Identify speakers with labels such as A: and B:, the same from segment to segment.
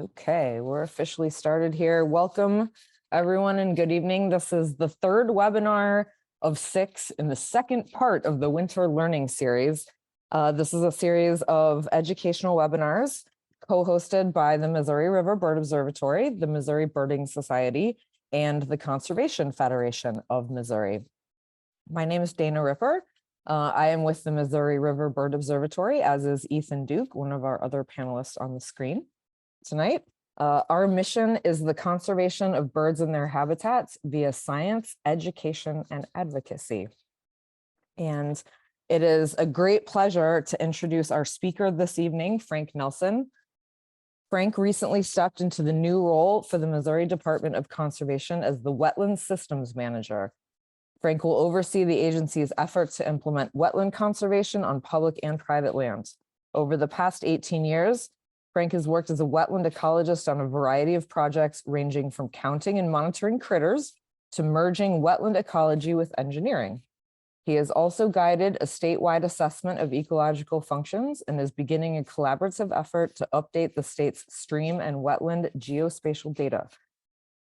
A: Okay, we're officially started here. Welcome, everyone, and good evening. This is the third webinar of 6 in the second part of the Winter Learning Series. This is a series of educational webinars co-hosted by the Missouri River Bird Observatory, the Missouri Birding Society, and the Conservation Federation of Missouri. My name is Dana Ripper. I am with the Missouri River Bird Observatory, as is Ethan Duke, one of our other panelists on the screen tonight. Our mission is the conservation of birds and their habitats via science, education, and advocacy. And it is a great pleasure to introduce our speaker this evening, Frank Nelson. Frank recently stepped into the new role for the Missouri Department of Conservation as the Wetland Systems Manager. Frank will oversee the agency's efforts to implement wetland conservation on public and private land. Over the past 18 years, Frank has worked as a wetland ecologist on a variety of projects ranging from counting and monitoring critters to merging wetland ecology with engineering. He has also guided a statewide assessment of ecological functions and is beginning a collaborative effort to update the state's stream and wetland geospatial data.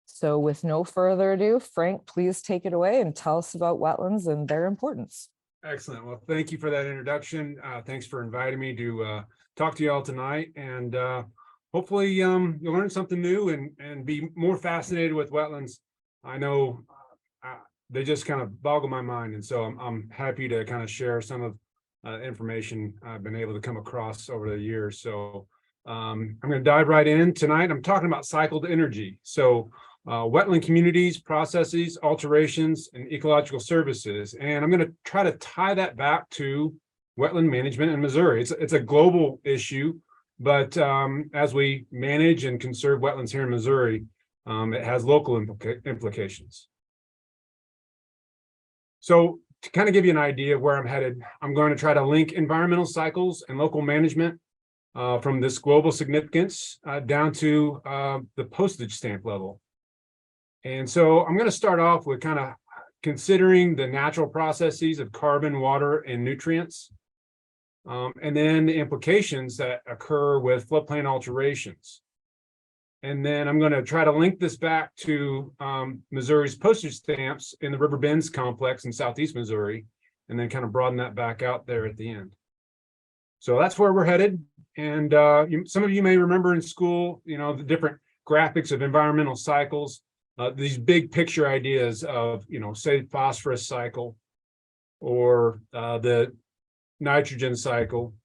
A: So with no further ado, Frank, please take it away and tell us about wetlands and their importance.
B: Excellent. Well, thank you for that introduction. Thanks for inviting me to talk to you all tonight, and hopefully you'll learn something new and be more fascinated with wetlands. I know they just kind of boggle my mind, and so I'm happy to kind of share some of information I've been able to come across over the years. So I'm going to dive right in tonight. I'm talking about cycled energy. So wetland communities, processes, alterations, and ecological services. And I'm going to try to tie that back to wetland management in Missouri. It's a global issue, but as we manage and conserve wetlands here in Missouri, it has local implications. So to kind of give you an idea of where I'm headed, I'm going to try to link environmental cycles and local management from this global significance down to the postage stamp level. And so I'm going to start off with kind of considering the natural processes of carbon, water, and nutrients, and then the implications that occur with floodplain alterations. And then I'm going to try to link this back to Missouri's postage stamps in the River Bends complex in Southeast Missouri, and then kind of broaden that back out there at the end. So that's where we're headed. And some of you may remember in school, the different graphics of environmental cycles. These big picture ideas of, say, phosphorus cycle or the nitrogen cycle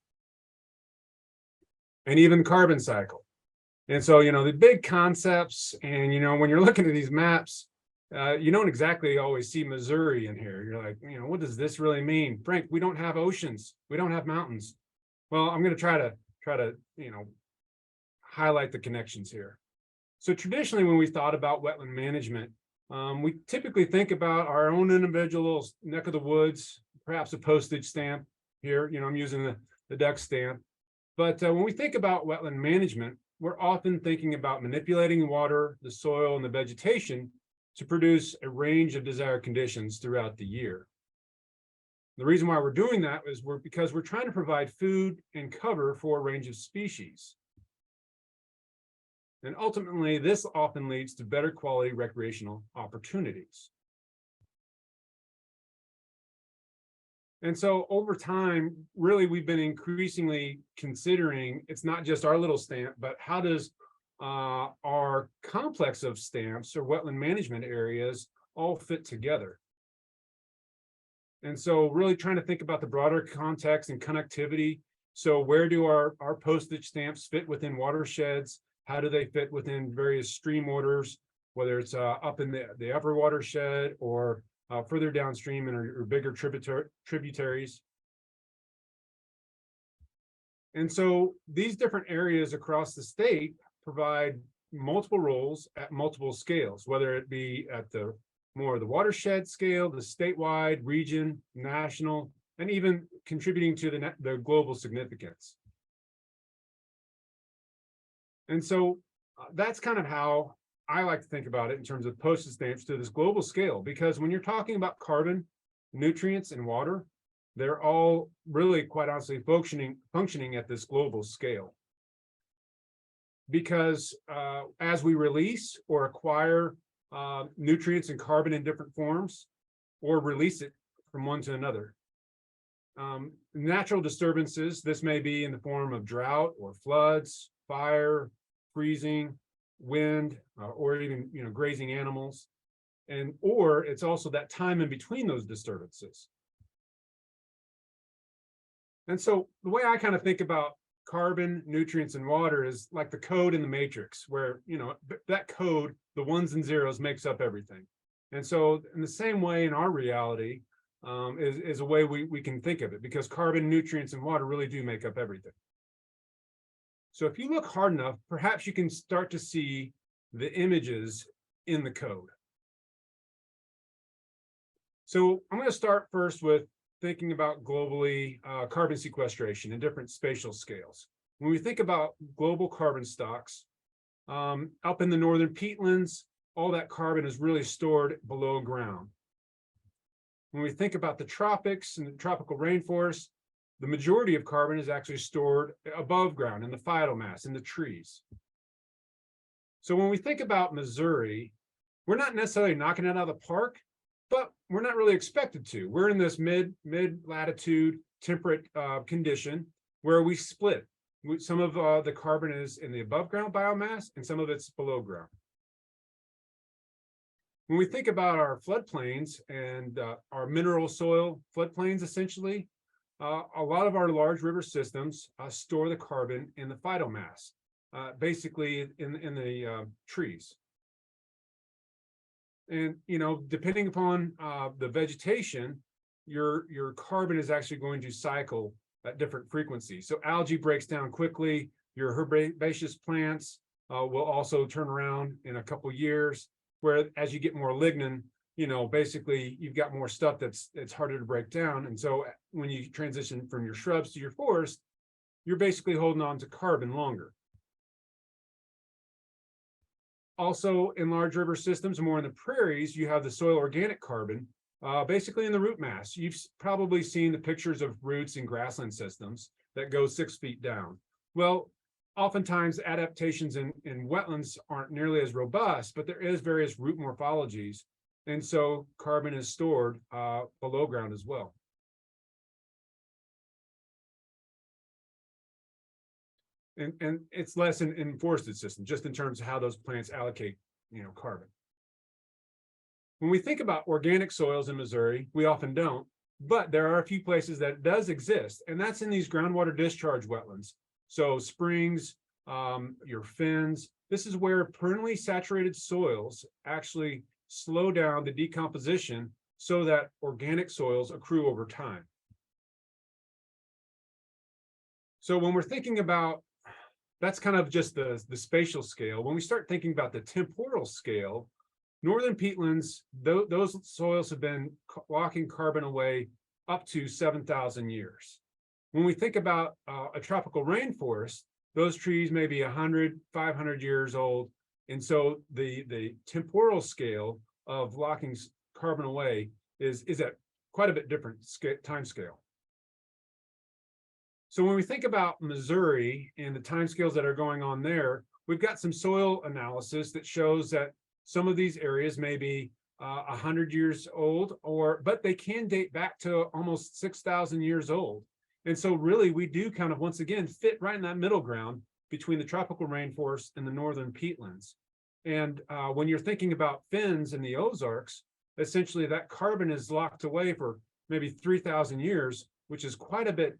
B: and even carbon cycle. And so, the big concepts, and, when you're looking at these maps, you don't exactly always see Missouri in here. You're like, what does this really mean? Frank, we don't have oceans. We don't have mountains. Well, I'm going to try to, highlight the connections here. So traditionally, when we thought about wetland management, we typically think about our own individual neck of the woods, perhaps a postage stamp here. I'm using the duck stamp. But when we think about wetland management, we're often thinking about manipulating water, the soil, and the vegetation to produce a range of desired conditions throughout the year. The reason why we're doing that is because we're trying to provide food and cover for a range of species. And ultimately, this often leads to better quality recreational opportunities. And so over time, really, we've been increasingly considering it's not just our little stamp, but how does our complex of stamps or wetland management areas all fit together? And so really trying to think about the broader context and connectivity. So where do our postage stamps fit within watersheds? How do they fit within various stream orders, whether it's up in the upper watershed or further downstream in or bigger tributaries? And so these different areas across the state provide multiple roles at multiple scales, whether it be at the more of the watershed scale, the statewide, region, national, and even contributing to the global significance. And so that's kind of how I like to think about it in terms of postage stamps to this global scale, because when you're talking about carbon, nutrients, and water, they're all really, quite honestly, functioning at this global scale. because as we release or acquire nutrients and carbon in different forms, or release it from one to another. Natural disturbances, this may be in the form of drought or floods, fire, freezing, wind, or even grazing animals. Or it's also that time in between those disturbances. And so the way I kind of think about carbon, nutrients, and water is like the code in the matrix, where that code, the ones and zeros, makes up everything. And so in the same way in our reality is a way we can think of it, because carbon, nutrients, and water really do make up everything. So if you look hard enough, perhaps you can start to see the images in the code. So I'm going to start first with thinking about globally carbon sequestration in different spatial scales. When we think about global carbon stocks, up in the northern peatlands, all that carbon is really stored below ground. When we think about the tropics and the tropical rainforests, the majority of carbon is actually stored above ground in the phytomass, in the trees. So when we think about Missouri, we're not necessarily knocking it out of the park, but we're not really expected to. We're in this mid-latitude temperate condition where we split. Some of the carbon is in the above ground biomass and some of it's below ground. When we think about our floodplains and our mineral soil floodplains, essentially, a lot of our large river systems store the carbon in the phytomass, basically in the trees. And depending upon the vegetation, your carbon is actually going to cycle at different frequencies. So algae breaks down quickly. Your herbaceous plants will also turn around in a couple years. Where as you get more lignin, basically you've got more stuff that's harder to break down. And so when you transition from your shrubs to your forest, you're basically holding on to carbon longer. Also, in large river systems, more in the prairies, you have the soil organic carbon, basically in the root mass. You've probably seen the pictures of roots in grassland systems that go 6 feet down. Well, oftentimes adaptations in wetlands aren't nearly as robust, but there is various root morphologies. And so carbon is stored below ground as well. And it's less in forested systems, just in terms of how those plants allocate, carbon. When we think about organic soils in Missouri, we often don't, but there are a few places that it does exist, and that's in these groundwater discharge wetlands. So springs, your fens, this is where permanently saturated soils actually slow down the decomposition so that organic soils accrue over time. So when we're thinking about, that's kind of just the spatial scale. When we start thinking about the temporal scale, northern peatlands, those soils have been locking carbon away up to 7,000 years. When we think about a tropical rainforest, those trees may be 100, 500 years old. And so the temporal scale of locking carbon away is at quite a bit different time scale. So when we think about Missouri and the timescales that are going on there, we've got some soil analysis that shows that some of these areas may be 100 years old, but they can date back to almost 6,000 years old. And so really we do kind of, once again, fit right in that middle ground between the tropical rainforest and the northern peatlands. And when you're thinking about fens in the Ozarks, essentially that carbon is locked away for maybe 3,000 years, which is quite a bit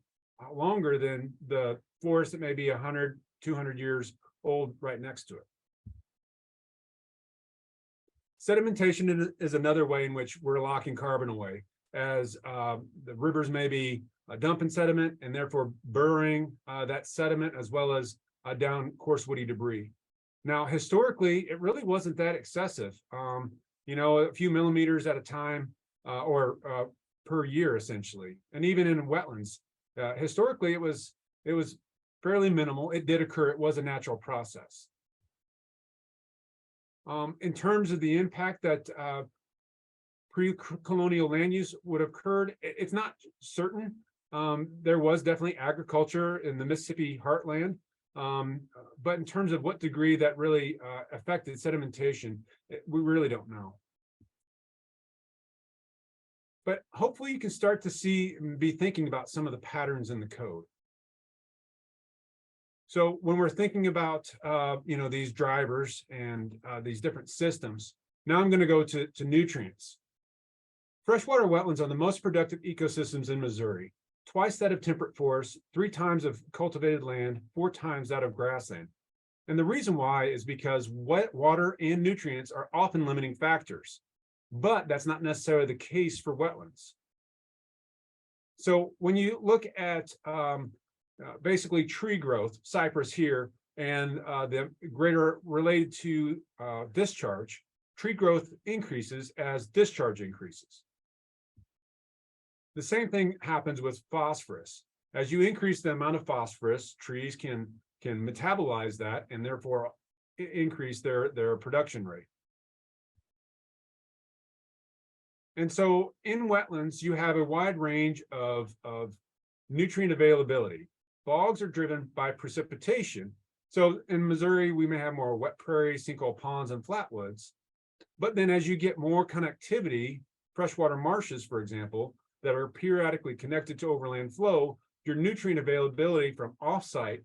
B: longer than the forest that may be 100, 200 years old right next to it. Sedimentation is another way in which we're locking carbon away, as the rivers may be dumping sediment and therefore burying that sediment, as well as down coarse woody debris. Now, historically, it really wasn't that excessive, a few millimeters at a time or per year, essentially. And even in wetlands, historically, it was fairly minimal. It did occur. It was a natural process. In terms of the impact that pre-colonial land use would have occurred, it's not certain. There was definitely agriculture in the Mississippi heartland, But in terms of what degree that really affected sedimentation, we really don't know. But hopefully you can start to see and be thinking about some of the patterns in the code. So when we're thinking about these drivers and these different systems, now I'm going to go to nutrients. Freshwater wetlands are the most productive ecosystems in Missouri. Twice that of temperate forests, 3 times of cultivated land, 4 times that of grassland. And the reason why is because wet water and nutrients are often limiting factors, but that's not necessarily the case for wetlands. So when you look at basically tree growth, cypress here, and the greater related to discharge, tree growth increases as discharge increases. The same thing happens with phosphorus. As you increase the amount of phosphorus, trees can metabolize that and therefore increase their production rate. And so in wetlands, you have a wide range of nutrient availability. Bogs are driven by precipitation. So in Missouri, we may have more wet prairies, sinkhole ponds, and flatwoods. But then as you get more connectivity, freshwater marshes, for example, that are periodically connected to overland flow, your nutrient availability from offsite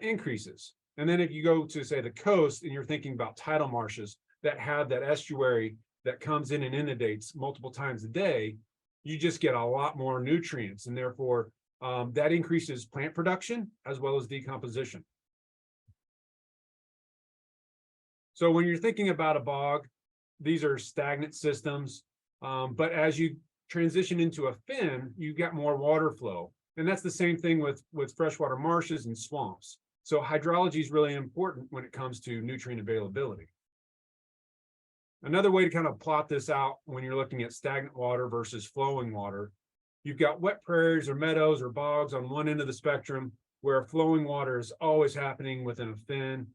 B: increases. And then if you go to, say, the coast and you're thinking about tidal marshes that have that estuary that comes in and inundates multiple times a day, you just get a lot more nutrients, and therefore that increases plant production as well as decomposition. So when you're thinking about a bog, these are stagnant systems, but as you transition into a fen, you get more water flow. And that's the same thing with freshwater marshes and swamps. So hydrology is really important when it comes to nutrient availability. Another way to kind of plot this out when you're looking at stagnant water versus flowing water, you've got wet prairies or meadows or bogs on one end of the spectrum, where flowing water is always happening within a fen.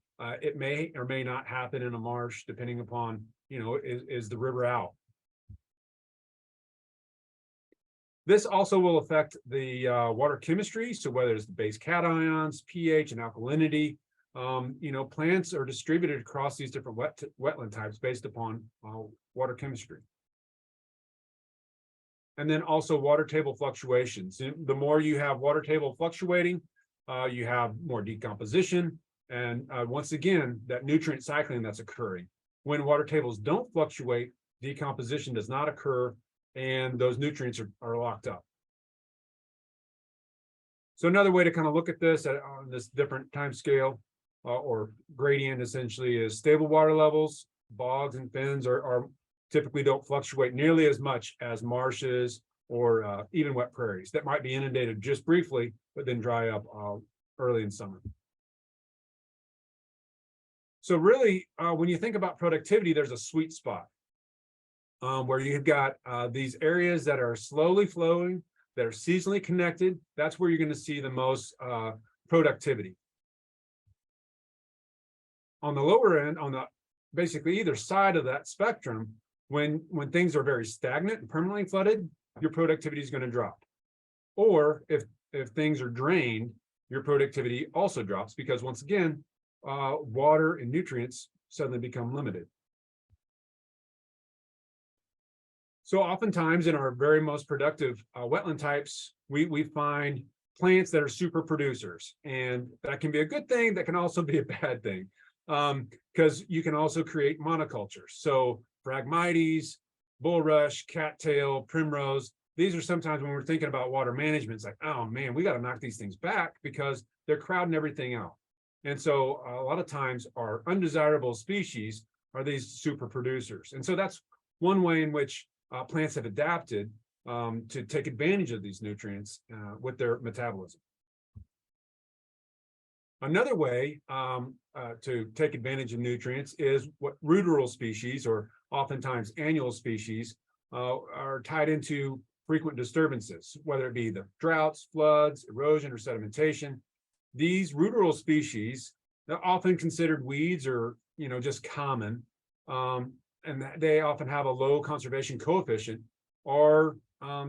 B: It may or may not happen in a marsh, depending upon, is the river out. This also will affect the water chemistry. So whether it's the base cations, pH, and alkalinity, plants are distributed across these different wetland types based upon water chemistry. And then also water table fluctuations. The more you have water table fluctuating, you have more decomposition. And once again, that nutrient cycling that's occurring. When water tables don't fluctuate, decomposition does not occur, and those nutrients are locked up. So another way to kind of look at this on this different time scale or gradient essentially is stable water levels. Bogs and fens are typically don't fluctuate nearly as much as marshes or even wet prairies that might be inundated just briefly, but then dry up early in summer. So really, when you think about productivity, there's a sweet spot where you've got these areas that are slowly flowing, that are seasonally connected. That's where you're going to see the most productivity. On the lower end, on the basically either side of that spectrum, when things are very stagnant and permanently flooded, your productivity is going to drop. Or if things are drained, your productivity also drops because once again, water and nutrients suddenly become limited. So oftentimes in our very most productive wetland types, we find plants that are super producers, and that can be a good thing. That can also be a bad thing because you can also create monocultures. So Phragmites, bulrush, cattail, primrose. These are sometimes when we're thinking about water management, it's like, oh man, we got to knock these things back because they're crowding everything out. And so a lot of times our undesirable species are these super producers. And so that's one way in which plants have adapted to take advantage of these nutrients with their metabolism. Another way to take advantage of nutrients is what ruderal species, or oftentimes annual species, are tied into frequent disturbances, whether it be the droughts, floods, erosion, or sedimentation. These ruderal species, they're often considered weeds or just common, and they often have a low conservation coefficient, or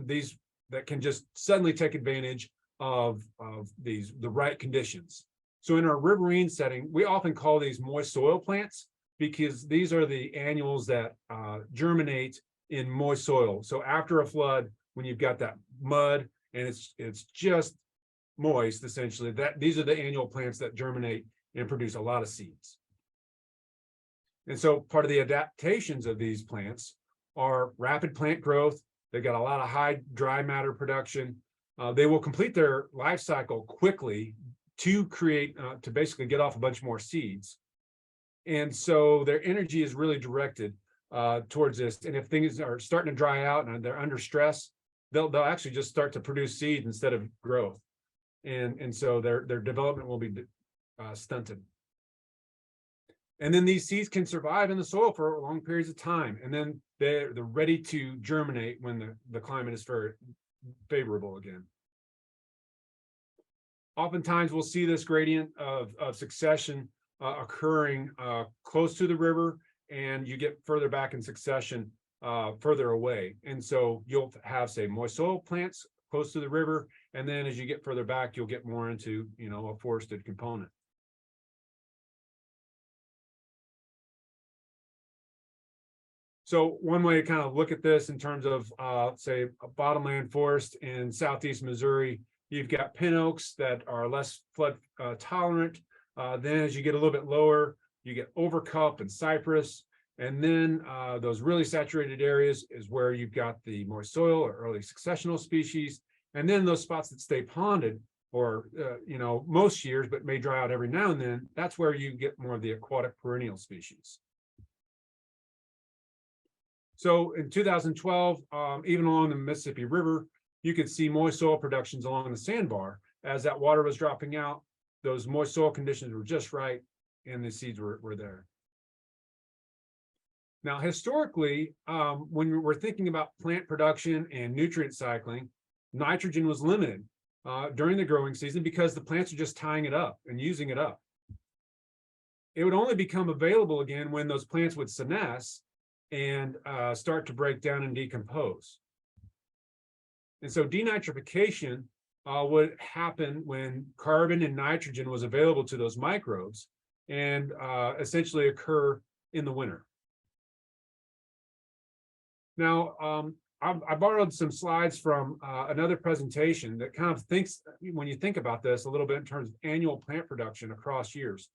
B: these that can just suddenly take advantage of the right conditions. So in our riverine setting, we often call these moist soil plants because these are the annuals that germinate in moist soil. So after a flood, when you've got that mud and it's just moist, essentially, these are the annual plants that germinate and produce a lot of seeds. And so part of the adaptations of these plants are rapid plant growth. They've got a lot of high dry matter production. They will complete their life cycle quickly to create, to basically get off a bunch more seeds. And so their energy is really directed towards this. And if things are starting to dry out and they're under stress, they'll actually just start to produce seeds instead of growth. And so their development will be stunted. And then these seeds can survive in the soil for long periods of time. And then they're ready to germinate when the climate is very favorable again. Oftentimes we'll see this gradient of succession occurring close to the river, and you get further back in succession further away. And so you'll have, say, moist soil plants close to the river, and then as you get further back, you'll get more into, a forested component. So one way to kind of look at this in terms of, say, a bottomland forest in southeast Missouri, you've got pin oaks that are less flood tolerant. Then as you get a little bit lower, you get overcup and cypress. And then those really saturated areas is where you've got the moist soil or early successional species. And then those spots that stay ponded or, most years, but may dry out every now and then, that's where you get more of the aquatic perennial species. So in 2012, even along the Mississippi River, you could see moist soil productions along the sandbar. As that water was dropping out, those moist soil conditions were just right, and the seeds were there. Now, historically, when we're thinking about plant production and nutrient cycling, nitrogen was limited during the growing season because the plants are just tying it up and using it up. It would only become available again when those plants would senesce and start to break down and decompose. And so denitrification would happen when carbon and nitrogen was available to those microbes and essentially occur in the winter. Now, I borrowed some slides from another presentation that kind of thinks, when you think about this a little bit in terms of annual plant production across years.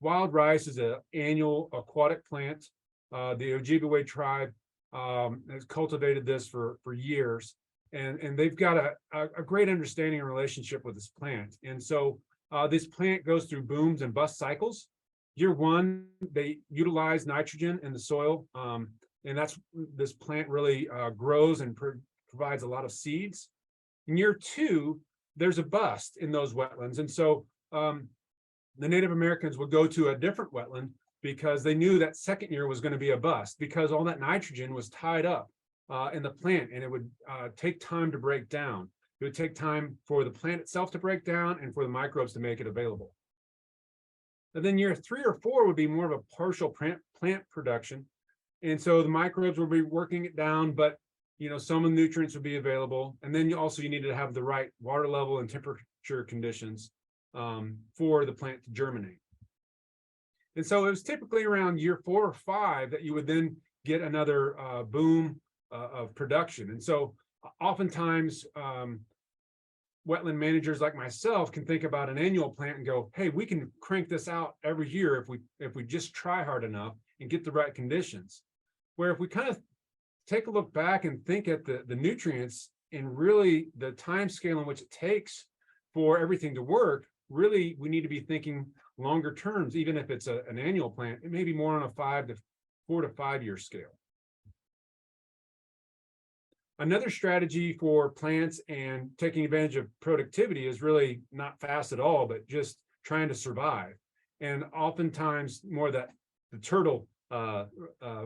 B: Wild rice is an annual aquatic plant. The Ojibwe tribe has cultivated this for years, and they've got a great understanding and relationship with this plant. And so this plant goes through booms and bust cycles. Year one, they utilize nitrogen in the soil, and this plant really grows and provides a lot of seeds. In year two, there's a bust in those wetlands, and so the Native Americans would go to a different wetland because they knew that second year was going to be a bust because all that nitrogen was tied up in the plant, and it would take time to break down. It would take time for the plant itself to break down and for the microbes to make it available. And then year 3 or 4 would be more of a partial plant production. And so the microbes will be working it down, but some of the nutrients would be available. And then you needed to have the right water level and temperature conditions for the plant to germinate. And so it was typically around year 4 or 5 that you would then get another boom of production. And so oftentimes wetland managers like myself can think about an annual plant and go, hey, we can crank this out every year if we just try hard enough and get the right conditions. Where if we kind of take a look back and think at the nutrients and really the time scale in which it takes for everything to work, really we need to be thinking longer terms. Even if it's an annual plant, it may be more on a 4 to 5 year scale. Another strategy for plants and taking advantage of productivity is really not fast at all, but just trying to survive. And oftentimes more that the turtle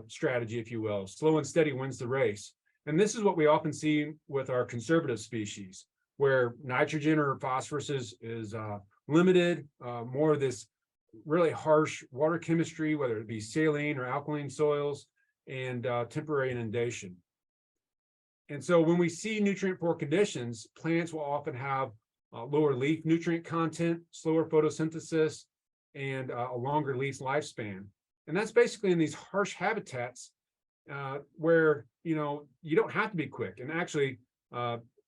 B: strategy, if you will, slow and steady wins the race. And this is what we often see with our conservative species, where nitrogen or phosphorus is limited, more of this really harsh water chemistry, whether it be saline or alkaline soils, and temporary inundation. And so when we see nutrient poor conditions, plants will often have lower leaf nutrient content, slower photosynthesis, and a longer leaf lifespan. And that's basically in these harsh habitats where, you don't have to be quick. And actually,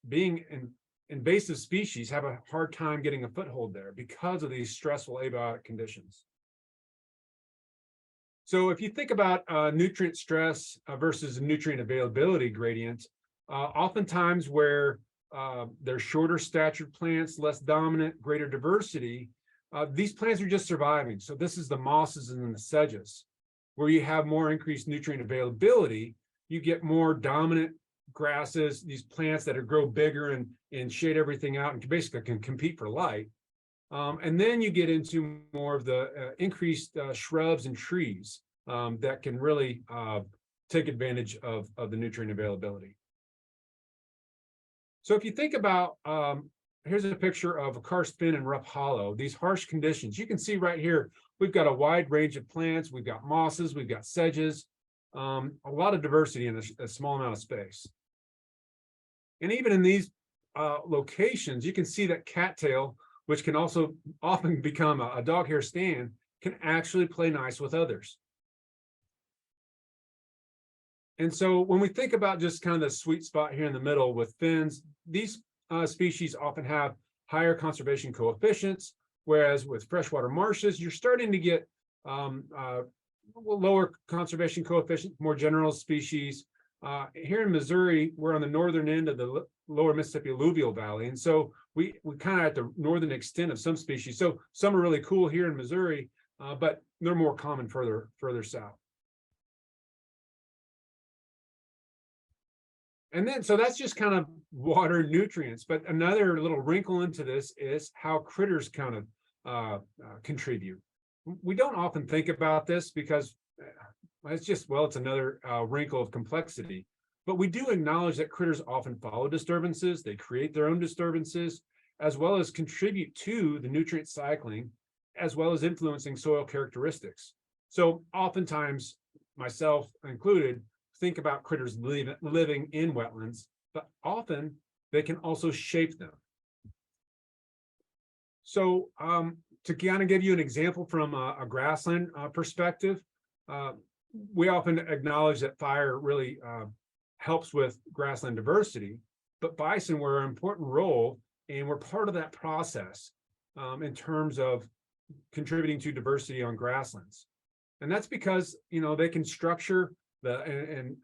B: being invasive species have a hard time getting a foothold there because of these stressful abiotic conditions. So if you think about nutrient stress versus nutrient availability gradient, oftentimes where there's shorter statured plants, less dominant, greater diversity, these plants are just surviving. So this is the mosses and the sedges. Where you have more increased nutrient availability, you get more dominant grasses, these plants that grow bigger and shade everything out and basically can compete for light. And then you get into more of the increased shrubs and trees that can really take advantage of the nutrient availability. So if you think about, here's a picture of a karst fin and rough hollow, these harsh conditions. You can see right here, we've got a wide range of plants. We've got mosses, we've got sedges, a lot of diversity in a small amount of space. And even in these locations, you can see that cattail, which can also often become a dog hair stand, can actually play nice with others. And so when we think about just kind of the sweet spot here in the middle with fins, these species often have higher conservation coefficients, whereas with freshwater marshes, you're starting to get lower conservation coefficient, more general species. Here in Missouri, we're on the northern end of the lower Mississippi alluvial valley. And so we kind of at the northern extent of some species. So some are really cool here in Missouri, but they're more common further south. And then, so that's just kind of water nutrients. But another little wrinkle into this is how critters kind of contribute. We don't often think about this because it's just, well, it's another wrinkle of complexity. But we do acknowledge that critters often follow disturbances. They create their own disturbances, as well as contribute to the nutrient cycling, as well as influencing soil characteristics. So oftentimes, myself included, think about critters living in wetlands, but often they can also shape them. So to kind of give you an example from a grassland perspective, we often acknowledge that fire really helps with grassland diversity, but bison were an important role, and we're part of that process in terms of contributing to diversity on grasslands. And that's because, they can structure and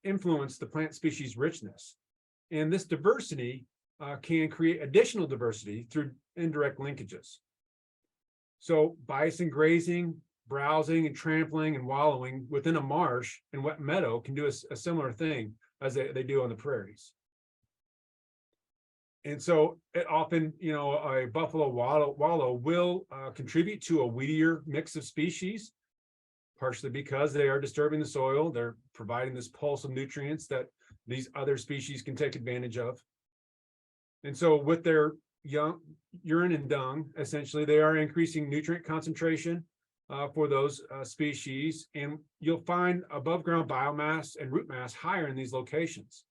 B: influence the plant species richness. And this diversity can create additional diversity through indirect linkages. So bison grazing, browsing, and trampling and wallowing within a marsh and wet meadow can do a similar thing as they do on the prairies. And so it often, a buffalo wallow will contribute to a weedier mix of species, partially because they are disturbing the soil. They're providing this pulse of nutrients that these other species can take advantage of. And so with their young urine and dung, essentially, they are increasing nutrient concentration for those species. And you'll find above ground biomass and root mass higher in these locations.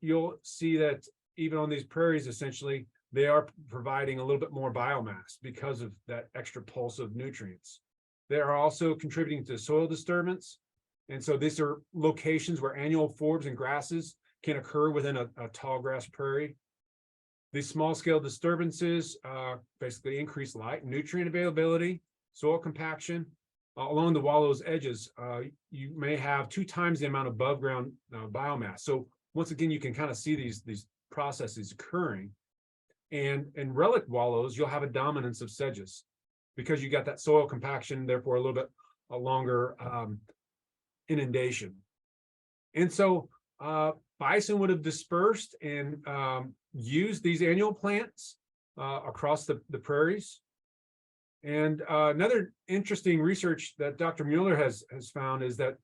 B: You'll see that even on these prairies, essentially, they are providing a little bit more biomass because of that extra pulse of nutrients. They are also contributing to soil disturbance. And so these are locations where annual forbs and grasses can occur within a tall grass prairie. These small scale disturbances basically increase light and nutrient availability, soil compaction. Along the wallow's edges, you may have 2 times the amount of above ground biomass. So once again, you can kind of see these processes occurring. And in relic wallows, you'll have a dominance of sedges because you got that soil compaction, therefore a little bit longer inundation. And so bison would have dispersed and used these annual plants across the prairies. And another interesting research that Dr. Mueller has found is that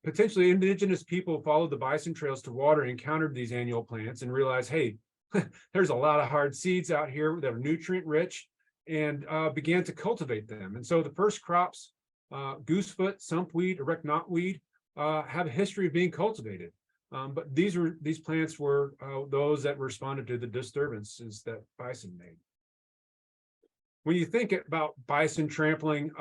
B: potentially indigenous people followed the bison trails to water and encountered these annual plants and realized, hey, there's a lot of hard seeds out here that are nutrient rich, and began to cultivate them. And so the first crops, goosefoot, sumpweed, erect knotweed, have a history of being cultivated. But these plants were those that responded to the disturbances that bison made. When you think about bison trampling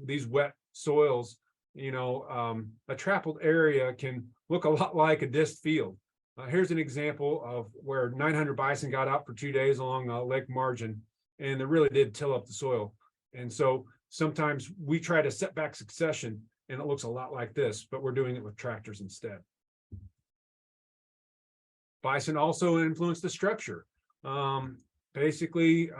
B: these wet soils, a trampled area can look a lot like a disc field. Here's an example of where 900 bison got out for 2 days along a lake margin, and they really did till up the soil. And so sometimes we try to set back succession, and it looks a lot like this, but we're doing it with tractors instead. Bison also influence the structure. Basically,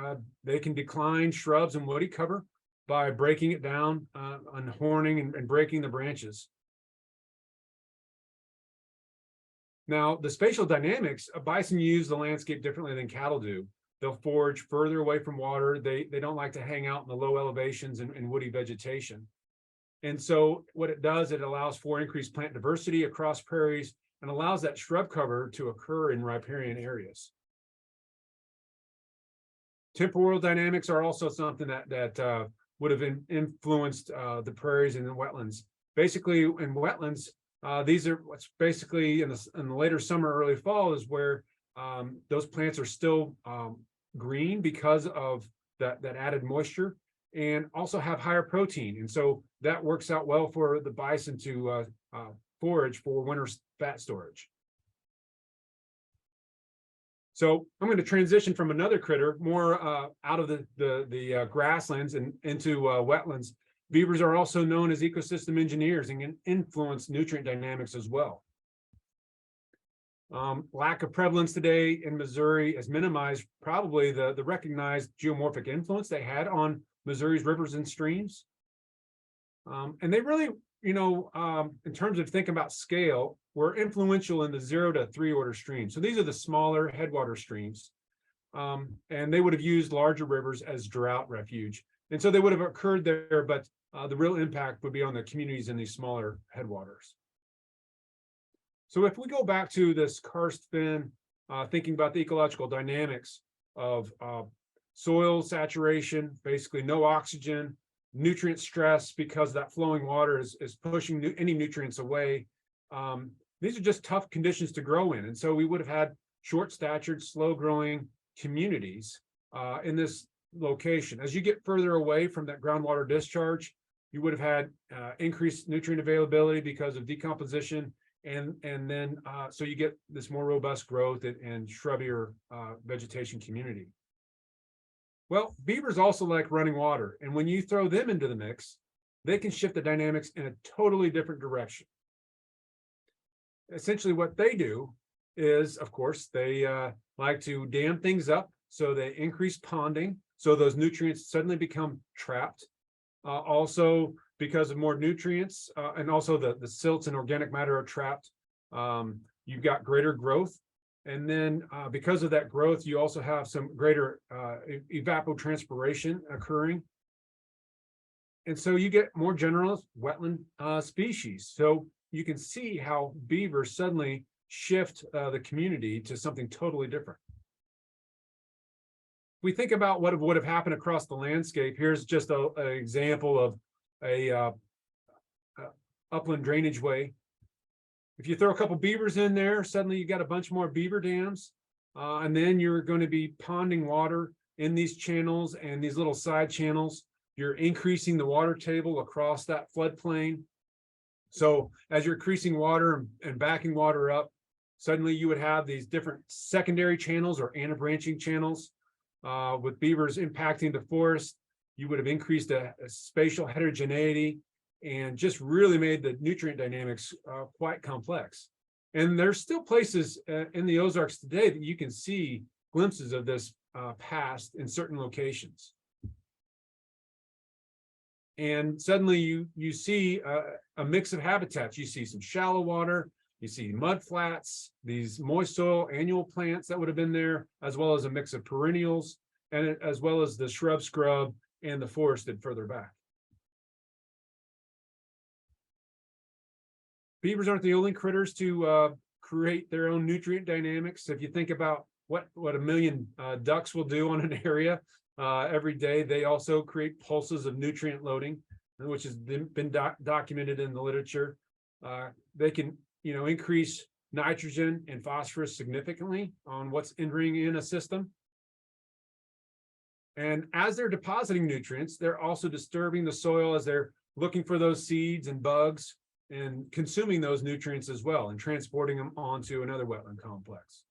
B: they can decline shrubs and woody cover by breaking it down, unhorning and breaking the branches. Now, the spatial dynamics, bison use the landscape differently than cattle do. They'll forage further away from water. They don't like to hang out in the low elevations and woody vegetation. And so what it does, it allows for increased plant diversity across prairies and allows that shrub cover to occur in riparian areas. Temporal dynamics are also something that would have influenced the prairies and the wetlands. Basically, in wetlands, these are what's basically in the later summer, early fall is where those plants are still green because of that added moisture, and also have higher protein. And so that works out well for the bison to forage for winter fat storage. So I'm going to transition from another critter more out of the grasslands and into wetlands. Beavers are also known as ecosystem engineers and can influence nutrient dynamics as well. Lack of prevalence today in Missouri has minimized probably the recognized geomorphic influence they had on Missouri's rivers and streams. And they really, in terms of thinking about scale, were influential in the 0 to 3 order streams. So these are the smaller headwater streams. And they would have used larger rivers as drought refuge. And so they would have occurred there, but the real impact would be on the communities in these smaller headwaters. So if we go back to this karst fin, thinking about the ecological dynamics of soil saturation, basically no oxygen, nutrient stress because that flowing water is pushing any nutrients away. These are just tough conditions to grow in. And so we would have had short-statured, slow-growing communities in this location. As you get further away from that groundwater discharge, you would have had increased nutrient availability because of decomposition, and then so you get this more robust growth and shrubbier vegetation community. Well, beavers also like running water, and when you throw them into the mix, they can shift the dynamics in a totally different direction. Essentially what they do is, of course, they like to dam things up, so they increase ponding, so those nutrients suddenly become trapped. Also, because of more nutrients and also the silts and organic matter are trapped, you've got greater growth. And then because of that growth, you also have some greater evapotranspiration occurring. And so you get more general wetland species. So you can see how beavers suddenly shift the community to something totally different. We think about what would have happened across the landscape. Here's just an example of a upland drainage way. If you throw a couple beavers in there, suddenly you got a bunch more beaver dams, and then you're going to be ponding water in these channels and these little side channels. You're increasing the water table across that floodplain. So as you're increasing water and backing water up, suddenly you would have these different secondary channels or anabranching channels. With beavers impacting the forest, you would have increased a spatial heterogeneity and just really made the nutrient dynamics quite complex. And there's still places in the Ozarks today that you can see glimpses of this past in certain locations. And suddenly you see a mix of habitats. You see some shallow water, you see mud flats, these moist soil annual plants that would have been there, as well as a mix of perennials, and as well as the shrub scrub and the forested further back. Beavers aren't the only critters to create their own nutrient dynamics. If you think about what a million ducks will do on an area every day, they also create pulses of nutrient loading, which has been documented in the literature. They can, increase nitrogen and phosphorus significantly on what's entering in a system. And as they're depositing nutrients, they're also disturbing the soil as they're looking for those seeds and bugs and consuming those nutrients as well and transporting them onto another wetland complex.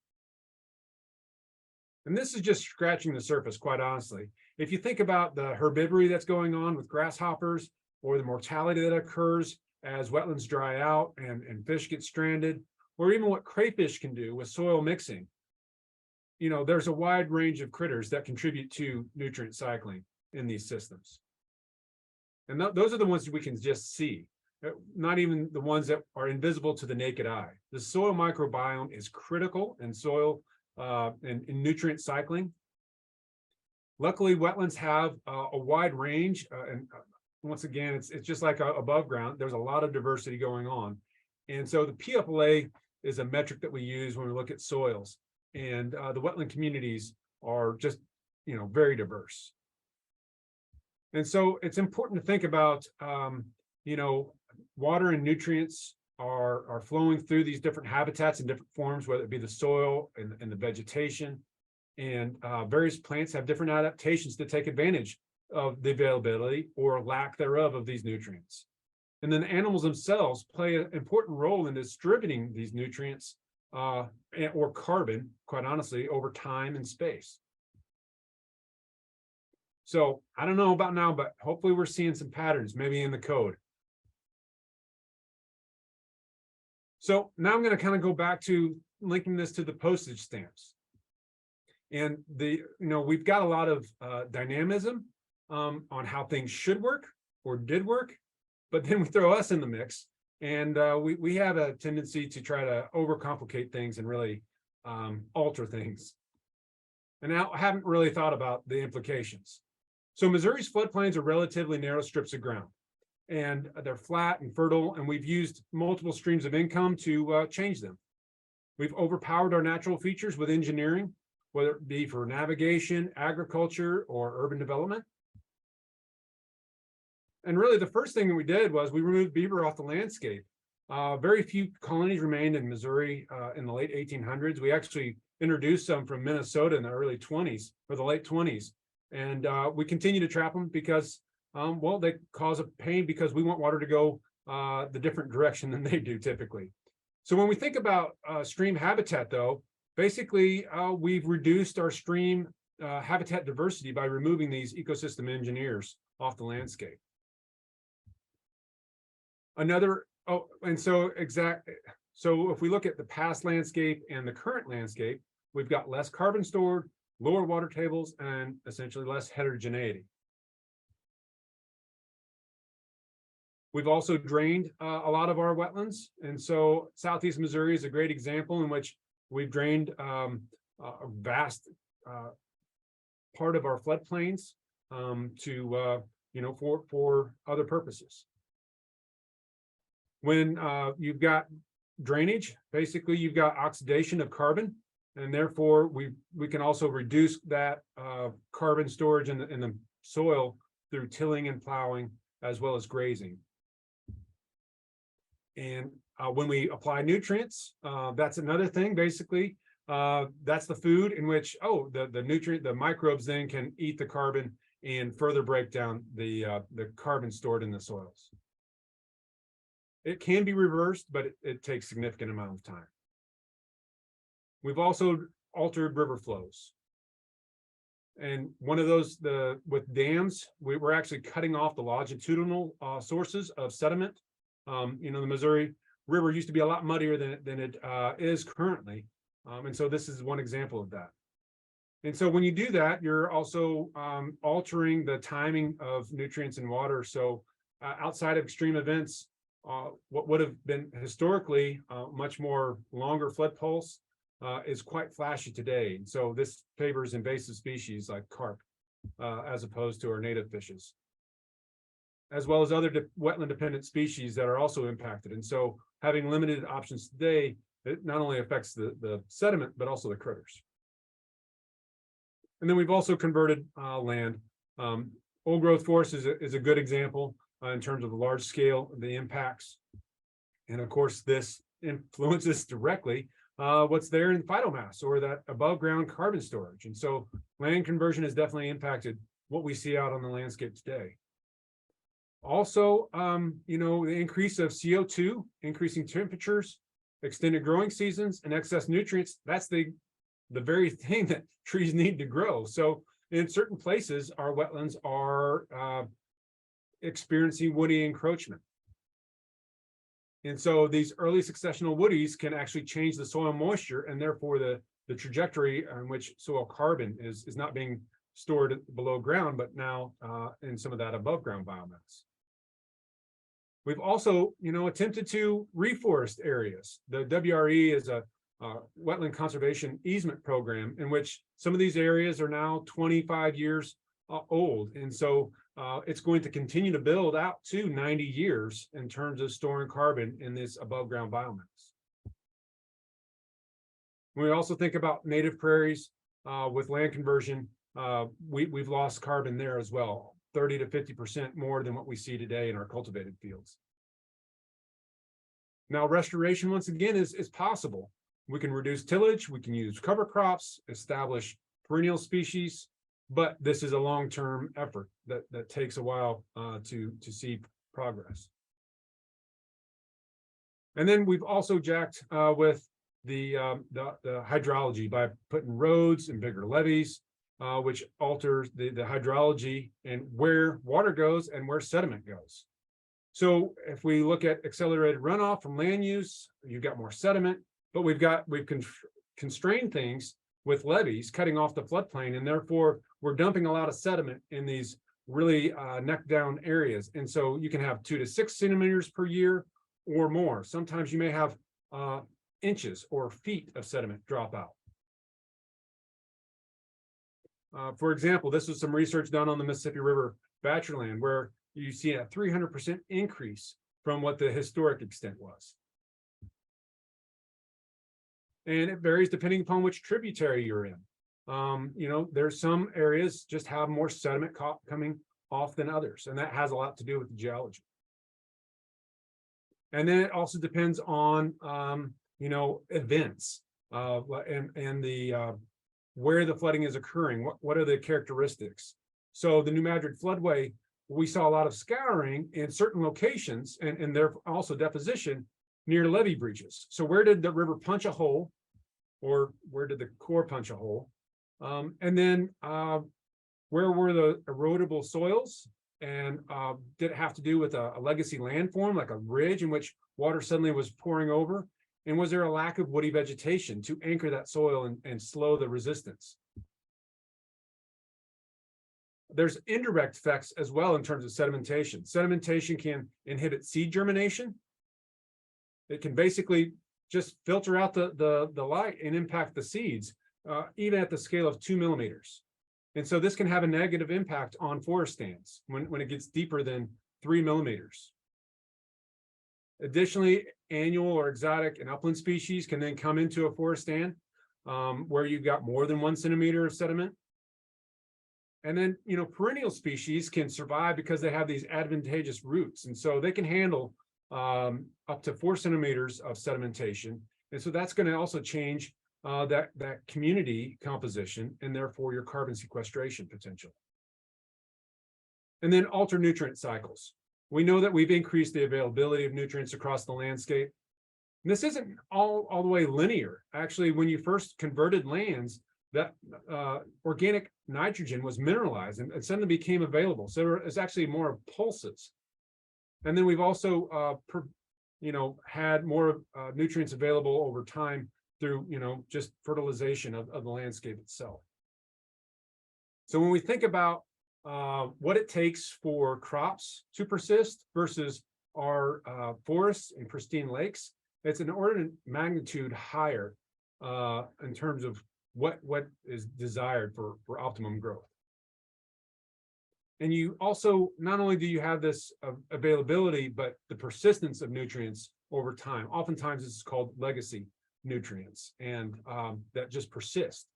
B: And this is just scratching the surface, quite honestly. If you think about the herbivory that's going on with grasshoppers or the mortality that occurs as wetlands dry out and fish get stranded, or even what crayfish can do with soil mixing, you know, there's a wide range of critters that contribute to nutrient cycling in these systems. And those are the ones we can just see, not even the ones that are invisible to the naked eye. The soil microbiome is critical in soil and in nutrient cycling. Luckily, wetlands have a wide range, and once again, it's just like above ground. There's a lot of diversity going on, and so the PFLA is a metric that we use when we look at soils. And the wetland communities are just, you know, very diverse. And so it's important to think about, you know, water and nutrients are flowing through these different habitats in different forms, whether it be the soil and the vegetation. And various plants have different adaptations to take advantage of the availability or lack thereof of these nutrients. And then animals themselves play an important role in distributing these nutrients or carbon, quite honestly, over time and space. So I don't know about now, but hopefully we're seeing some patterns, maybe in the code. So now I'm going to kind of go back to linking this to the postage stamps. And we've got a lot of dynamism on how things should work or did work, but then we throw us in the mix, and we have a tendency to try to overcomplicate things and really alter things. And now I haven't really thought about the implications. So Missouri's floodplains are relatively narrow strips of ground, and they're flat and fertile, and we've used multiple streams of income to change them. We've overpowered our natural features with engineering, whether it be for navigation, agriculture, or urban development. And really the first thing that we did was we removed beaver off the landscape. Very few colonies remained in Missouri in the late 1800s. We actually introduced some from Minnesota in the early 20s or the late 20s. And we continue to trap them because, well, they cause a pain because we want water to go the different direction than they do typically. So when we think about stream habitat, though, basically we've reduced our stream habitat diversity by removing these ecosystem engineers off the landscape. So if we look at the past landscape and the current landscape, we've got less carbon stored, lower water tables, and essentially less heterogeneity. We've also drained a lot of our wetlands. And so Southeast Missouri is a great example in which we've drained a vast part of our floodplains for other purposes. When you've got drainage, basically you've got oxidation of carbon, and therefore we can also reduce that carbon storage in the soil through tilling and plowing, as well as grazing. And when we apply nutrients, that's another thing. Basically, that's the food in which the microbes then can eat the carbon and further break down the carbon stored in the soils. It can be reversed, but it takes a significant amount of time. We've also altered river flows. And one of those, with dams, we're actually cutting off the longitudinal sources of sediment. The Missouri River used to be a lot muddier than it is currently. And so this is one example of that. And so when you do that, you're also altering the timing of nutrients and water. So outside of extreme events, what would have been historically much more longer flood pulse is quite flashy today. And so this favors invasive species like carp as opposed to our native fishes, as well as other wetland dependent species that are also impacted. And so having limited options today, it not only affects the sediment, but also the critters. And then we've also converted land. Old growth forest is a good example in terms of the large scale, the impacts. And of course, this influences directly what's there in phytomass or that above ground carbon storage. And so land conversion has definitely impacted what we see out on the landscape today. Also, you know, the increase of CO2, increasing temperatures, extended growing seasons, and excess nutrients, that's the very thing that trees need to grow. So in certain places, our wetlands are experiencing woody encroachment. And so these early successional woodies can actually change the soil moisture and therefore the trajectory in which soil carbon is not being stored below ground, but now in some of that above ground biomass. We've also, you know, attempted to reforest areas. The WRE is a wetland conservation easement program in which some of these areas are now 25 years old. And so it's going to continue to build out to 90 years in terms of storing carbon in this above ground biomass. When we also think about native prairies with land conversion, we've lost carbon there as well, 30 to 50% more than what we see today in our cultivated fields. Now, restoration, once again, is possible. We can reduce tillage, we can use cover crops, establish perennial species, but this is a long-term effort that takes a while to see progress. And then we've also jacked with the hydrology by putting roads and bigger levees, which alters the hydrology and where water goes and where sediment goes. So if we look at accelerated runoff from land use, you've got more sediment, but we've constrained things with levees cutting off the floodplain, and therefore we're dumping a lot of sediment in these really neck down areas. And so you can have 2 to 6 centimeters per year or more. Sometimes you may have inches or feet of sediment drop out. For example, this was some research done on the Mississippi River Bachelorland, where you see a 300% increase from what the historic extent was. And it varies depending upon which tributary you're in. You know, there's some areas just have more sediment coming off than others, and that has a lot to do with the geology. And then it also depends on, you know, events and the where the flooding is occurring. What are the characteristics? So the New Madrid floodway, we saw a lot of scouring in certain locations and there also deposition near levee breaches. So where did the river punch a hole, or where did the core punch a hole? And then where were the erodible soils? And did it have to do with a legacy landform, like a ridge in which water suddenly was pouring over? And was there a lack of woody vegetation to anchor that soil and slow the resistance? There's indirect effects as well in terms of sedimentation. Sedimentation can inhibit seed germination. It can basically just filter out the light and impact the seeds, even at the scale of 2 millimeters. And so this can have a negative impact on forest stands when it gets deeper than 3 millimeters. Additionally, annual or exotic and upland species can then come into a forest stand where you've got more than 1 centimeter of sediment. And then, you know, perennial species can survive because they have these advantageous roots. And so they can handle up to 4 centimeters of sedimentation. And so that's going to also change that community composition and therefore your carbon sequestration potential. And then alter nutrient cycles. We know that we've increased the availability of nutrients across the landscape. And this isn't all the way linear. Actually, when you first converted lands, that organic nitrogen was mineralized and suddenly became available. So it's actually more pulses. And then we've also, you know, had more nutrients available over time through, you know, just fertilization of the landscape itself. So when we think about what it takes for crops to persist versus our forests and pristine lakes, it's an order of magnitude higher in terms of what is desired for optimum growth. And you also, not only do you have this availability, but the persistence of nutrients over time. Oftentimes this is called legacy nutrients, and that just persist.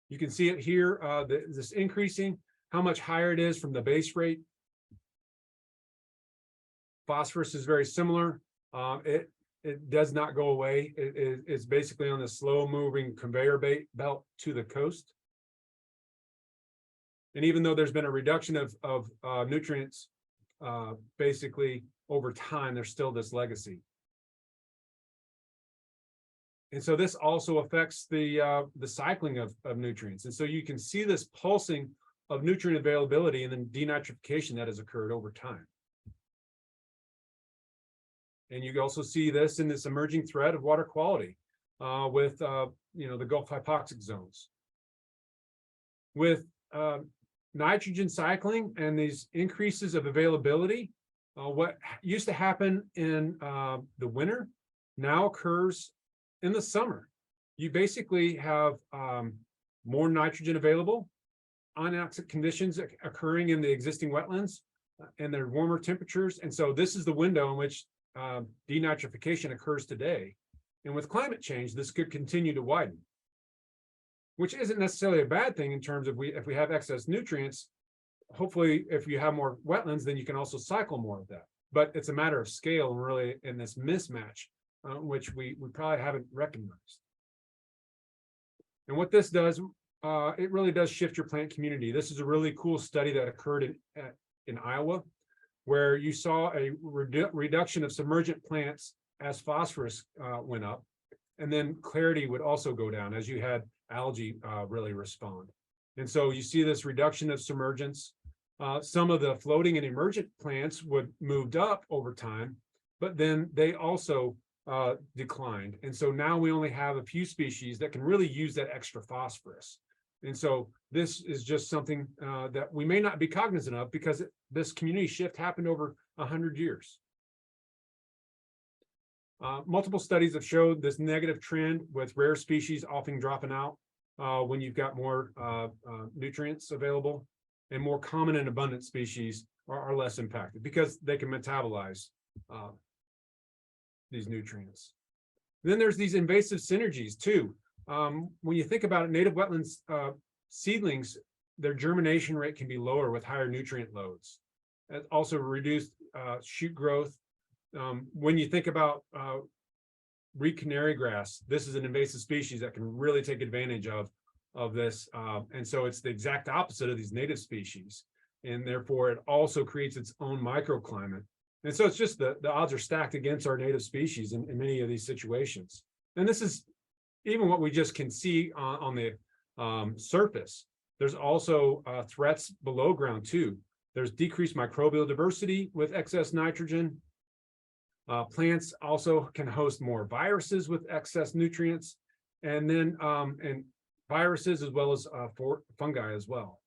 B: You can see it here, this increasing, how much higher it is from the base rate. Phosphorus is very similar. It it does not go away. It's basically on the slow moving conveyor belt to the coast. And even though there's been a reduction of nutrients, basically over time, there's still this legacy. And so this also affects the cycling of nutrients. And so you can see this pulsing of nutrient availability and then denitrification that has occurred over time. And you also see this in this emerging thread of water quality with the Gulf hypoxic zones. With nitrogen cycling and these increases of availability, what used to happen in the winter now occurs in the summer. You basically have more nitrogen available, anoxic conditions occurring in the existing wetlands, and their warmer temperatures. And so this is the window in which denitrification occurs today. And with climate change, this could continue to widen, which isn't necessarily a bad thing in terms of if we have excess nutrients. Hopefully, if you have more wetlands, then you can also cycle more of that. But it's a matter of scale and really in this mismatch, which we probably haven't recognized. And what this does, it really does shift your plant community. This is a really cool study that occurred in Iowa, where you saw a reduction of submergent plants as phosphorus went up, and then clarity would also go down as you had algae really respond. And so you see this reduction of submergence. Some of the floating and emergent plants would moved up over time, but then they also declined. And so now we only have a few species that can really use that extra phosphorus. And so this is just something that we may not be cognizant of because this community shift happened over 100 years. Multiple studies have showed this negative trend with rare species often dropping out when you've got more nutrients available, and more common and abundant species are less impacted because they can metabolize these nutrients. Then there's these invasive synergies too. When you think about it, native wetlands seedlings, their germination rate can be lower with higher nutrient loads. It also reduced shoot growth. When you think about reed canary grass, this is an invasive species that can really take advantage of this. And so it's the exact opposite of these native species. And therefore, it also creates its own microclimate. And so it's just the odds are stacked against our native species in many of these situations. And this is even what we just can see on the surface. There's also threats below ground too. There's decreased microbial diversity with excess nitrogen. Plants also can host more viruses with excess nutrients, and then and viruses as well as fungi as well.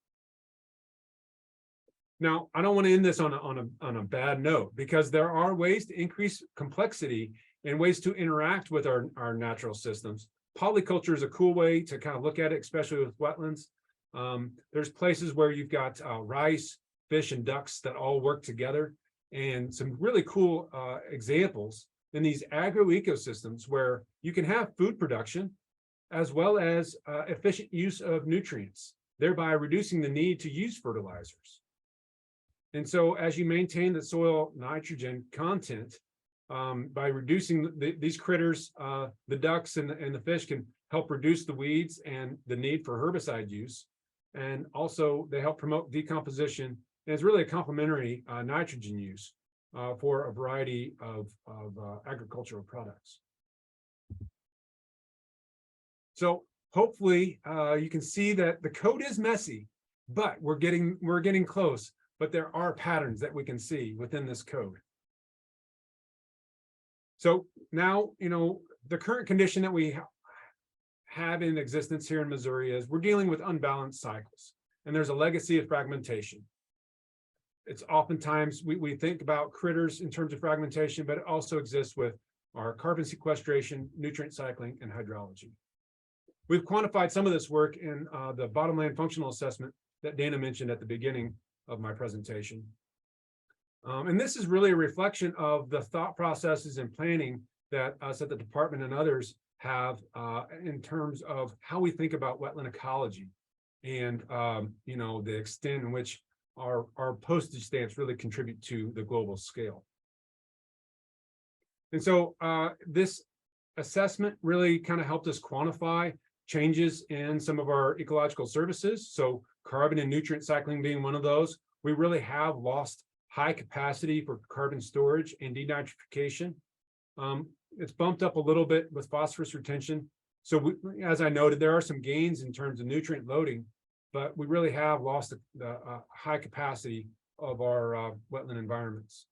B: Now, I don't want to end this on a bad note, because there are ways to increase complexity and ways to interact with our natural systems. Polyculture is a cool way to kind of look at it, especially with wetlands. There's places where you've got rice, fish, and ducks that all work together, and some really cool examples in these agroecosystems where you can have food production as well as efficient use of nutrients, thereby reducing the need to use fertilizers. And so as you maintain the soil nitrogen content, by reducing these critters, the ducks and the fish can help reduce the weeds and the need for herbicide use. And also they help promote decomposition. And it's really a complementary nitrogen use for a variety of agricultural products. So hopefully you can see that the code is messy, but we're getting close. But there are patterns that we can see within this code. So now, the current condition that we have in existence here in Missouri is we're dealing with unbalanced cycles, and there's a legacy of fragmentation. It's oftentimes we think about critters in terms of fragmentation, but it also exists with our carbon sequestration, nutrient cycling, and hydrology. We've quantified some of this work in the bottomland functional assessment that Dana mentioned at the beginning of my presentation. And this is really a reflection of the thought processes and planning that us at the department and others have in terms of how we think about wetland ecology and the extent in which our postage stamps really contribute to the global scale. And so this assessment really kind of helped us quantify changes in some of our ecological services. So carbon and nutrient cycling being one of those. We really have lost high capacity for carbon storage and denitrification. It's bumped up a little bit with phosphorus retention. So as I noted, there are some gains in terms of nutrient loading, but we really have lost the high capacity of our wetland environments.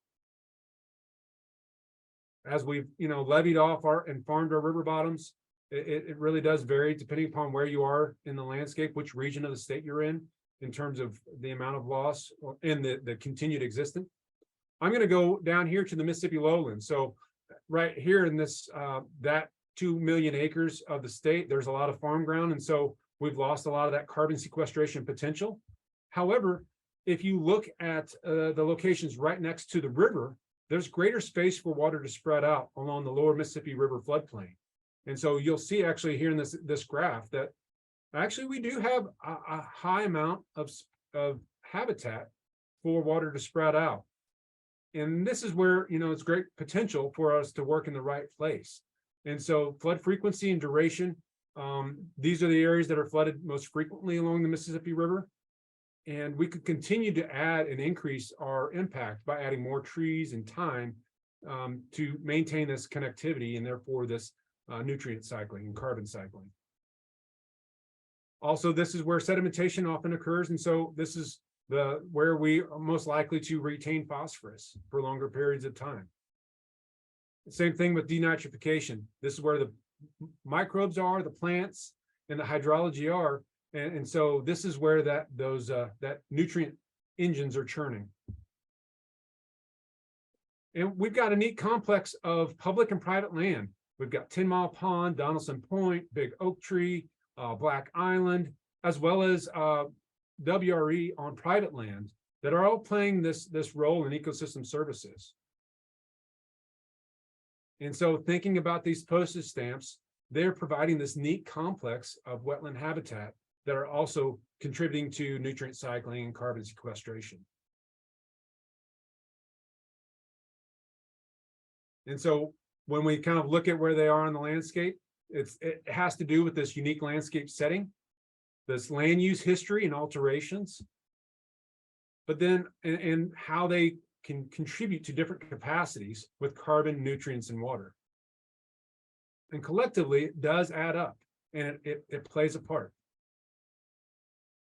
B: As we've levied off and farmed our river bottoms, it really does vary depending upon where you are in the landscape, which region of the state you're in terms of the amount of loss and the continued existence. I'm going to go down here to the Mississippi lowlands. So right here in this that 2 million acres of the state, there's a lot of farm ground, and so we've lost a lot of that carbon sequestration potential. However, if you look at the locations right next to the river, there's greater space for water to spread out along the lower Mississippi River floodplain. And so you'll see actually here in this graph that actually we do have a high amount of habitat for water to spread out. And this is where, it's great potential for us to work in the right place. And so flood frequency and duration, these are the areas that are flooded most frequently along the Mississippi River. And we could continue to add and increase our impact by adding more trees and time to maintain this connectivity and therefore this nutrient cycling and carbon cycling. Also, this is where sedimentation often occurs. And so this is where we are most likely to retain phosphorus for longer periods of time. Same thing with denitrification. This is where the microbes are, the plants, and the hydrology are. And so this is where that nutrient engines are churning. And we've got a neat complex of public and private land. We've got 10 Mile Pond, Donaldson Point, Big Oak Tree, Black Island, as well as WRE on private land that are all playing this role in ecosystem services. And so thinking about these postage stamps, they're providing this neat complex of wetland habitat that are also contributing to nutrient cycling and carbon sequestration. And so when we kind of look at where they are in the landscape, it has to do with this unique landscape setting, this land use history and alterations, but then and how they can contribute to different capacities with carbon, nutrients, and water. And collectively, it does add up, and it plays a part.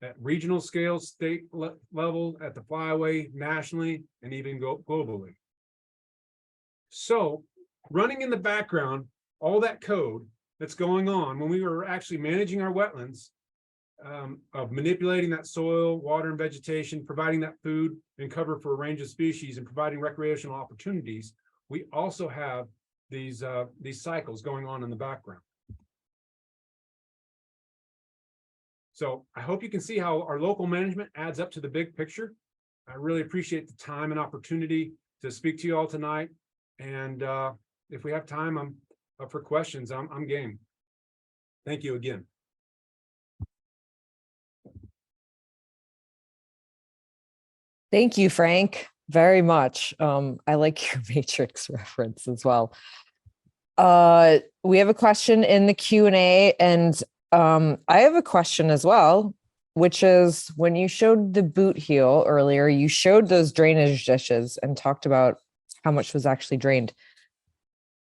B: At regional scale, state level, at the flyway, nationally, and even globally. So running in the background, all that code that's going on when we were actually managing our wetlands, of manipulating that soil, water, and vegetation, providing that food and cover for a range of species, and providing recreational opportunities, we also have these cycles going on in the background. So I hope you can see how our local management adds up to the big picture. I really appreciate the time and opportunity to speak to you all tonight. And if we have time, I'm up for questions. I'm game. Thank you again.
A: Thank you, Frank, very much. I like your matrix reference as well. We have a question in the Q&A, and I have a question as well, which is when you showed the boot heel earlier, you showed those drainage dishes and talked about how much was actually drained.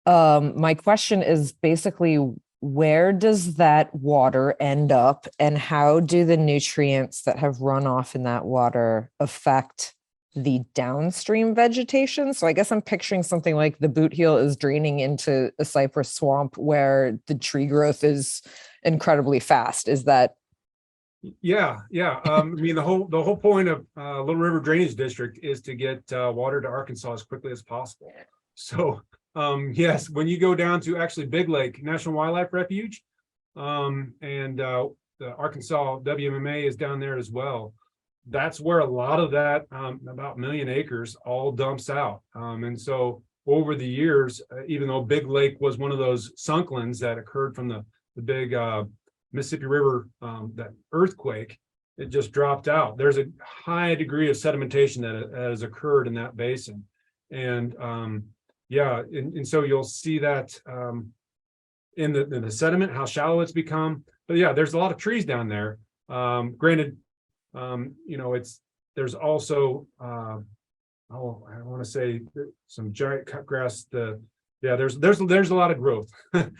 A: My question is basically, where does that water end up, and how do the nutrients that have run off in that water affect the downstream vegetation? So I guess I'm picturing something like the boot heel is draining into a cypress swamp where the tree growth is incredibly fast. Is that?
B: Yeah. I mean, the whole point of Little River Drainage District is to get water to Arkansas as quickly as possible. So yes, when you go down to actually Big Lake National Wildlife Refuge, and the Arkansas WMMA is down there as well. That's where a lot of that, about 1 million acres, all dumps out. And so over the years, even though Big Lake was one of those sunklands that occurred from the big Mississippi River, that earthquake, it just dropped out. There's a high degree of sedimentation that has occurred in that basin. And yeah, and so you'll see that in the sediment, how shallow it's become. But yeah, there's a lot of trees down there. Granted, you know, there's also oh, I want to say some giant cut grass. Yeah, there's a lot of growth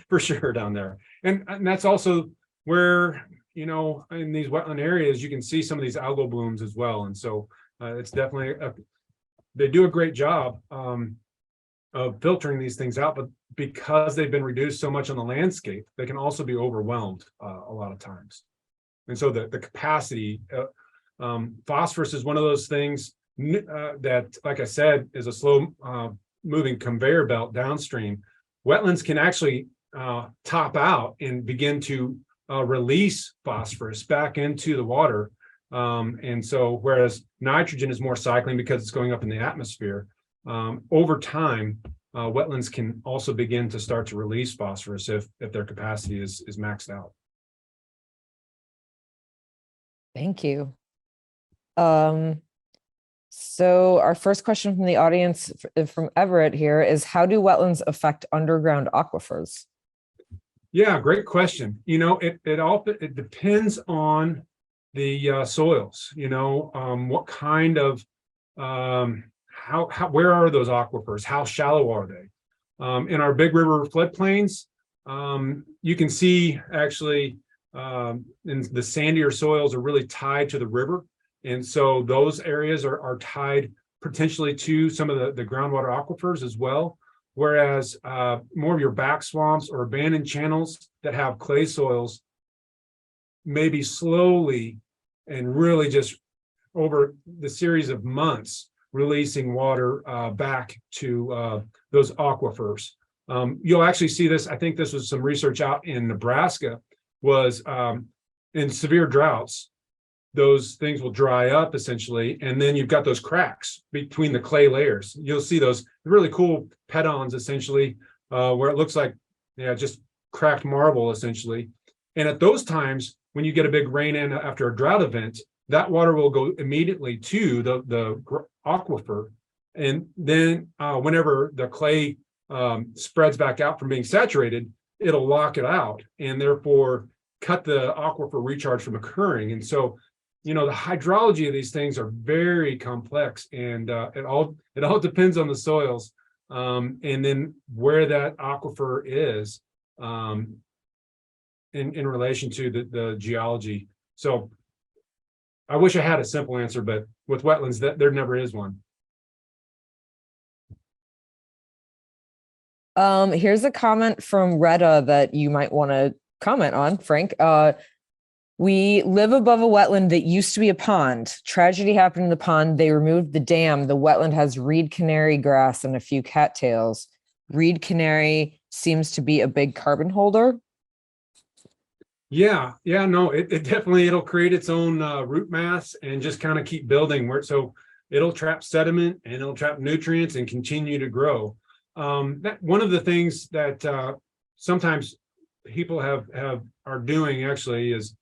B: for sure down there, and that's also where, you know, in these wetland areas you can see some of these algal blooms as well. And so it's definitely they do a great job of filtering these things out, but because they've been reduced so much on the landscape, they can also be overwhelmed a lot of times. And so the capacity, phosphorus is one of those things that, like I said, is a slow moving conveyor belt downstream. Wetlands can actually top out and begin to release phosphorus back into the water. And so whereas nitrogen is more cycling because it's going up in the atmosphere, over time, wetlands can also begin to start to release phosphorus if their capacity is maxed out.
A: Thank you. So our first question from the audience from Everett here is, how do wetlands affect underground aquifers?
B: Yeah, great question. You know, it depends on the soils, you know, what kind of where are those aquifers? How shallow are they? In our big river floodplains, you can see actually in the sandier soils are really tied to the river. And so those areas are tied potentially to some of the groundwater aquifers as well. Whereas more of your back swamps or abandoned channels that have clay soils, maybe slowly and really just over the series of months, releasing water back to those aquifers. You'll actually see this. I think this was some research out in Nebraska, was in severe droughts, those things will dry up essentially, and then you've got those cracks between the clay layers. You'll see those really cool pedons essentially, where it looks like, yeah, just cracked marble essentially. And at those times, when you get a big rain in after a drought event, that water will go immediately to the aquifer. And then whenever the clay spreads back out from being saturated, it'll lock it out and therefore cut the aquifer recharge from occurring. And so, you know, the hydrology of these things are very complex, and it all depends on the soils, and then where that aquifer is in relation to the geology. So I wish I had a simple answer, but with wetlands, there never is one.
A: Here's a comment from Retta that you might want to comment on, Frank. We live above a wetland that used to be a pond. Tragedy happened in the pond. They removed the dam. The wetland has reed canary grass and a few cattails. Reed canary seems to be a big carbon holder.
B: Yeah, no, it definitely, it'll create its own root mass and just kind of keep building so it'll trap sediment and it'll trap nutrients and continue to grow. That one of the things that sometimes people are doing actually is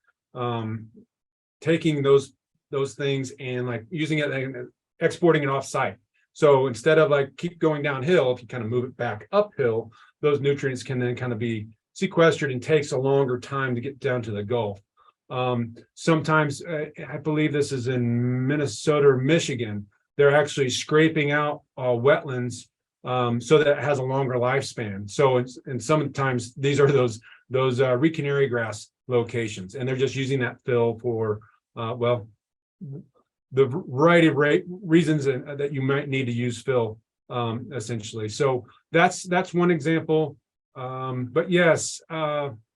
B: taking those things and like using it and exporting it off site. So instead of like keep going downhill, if you kind of move it back uphill, those nutrients can then kind of be sequestered and takes a longer time to get down to the Gulf. Sometimes I believe this is in Minnesota or Michigan, they're actually scraping out wetlands so that it has a longer lifespan. So and sometimes these are those reed canary grass locations, and they're just using that fill for well, the variety of reasons that you might need to use fill essentially. So that's one example. But yes,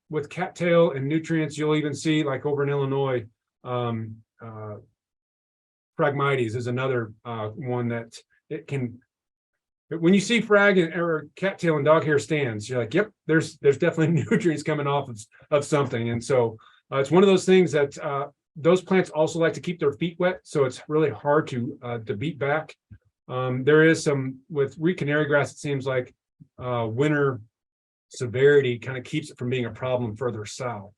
B: with cattail and nutrients, you'll even see like over in Illinois, Phragmites is another one that it can. When you see frag or cattail and dog hair stands, you're like, yep, there's definitely nutrients coming off of something. And so it's one of those things that those plants also like to keep their feet wet. So it's really hard to beat back. There is some with reed canary grass, it seems like winter severity kind of keeps it from being a problem further south.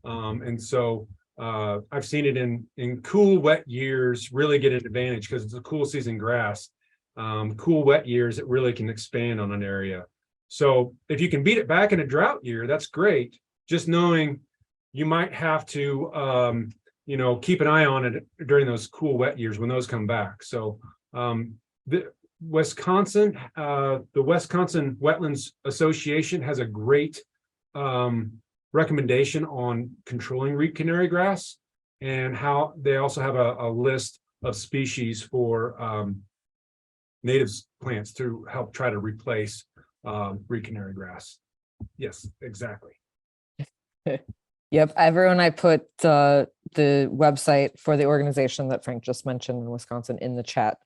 B: And so I've seen it in cool, wet years really get an advantage because it's a cool season grass. cool wet years, it really can expand on an area. So if you can beat it back in a drought year, that's great. Just knowing you might have to, keep an eye on it during those cool wet years when those come back. So the Wisconsin Wetlands Association has a great recommendation on controlling reed canary grass, and how they also have a list of species for native plants to help try to replace reed canary grass. Yes, exactly.
A: Yep, everyone, I put the website for the organization that Frank just mentioned in Wisconsin in the chat.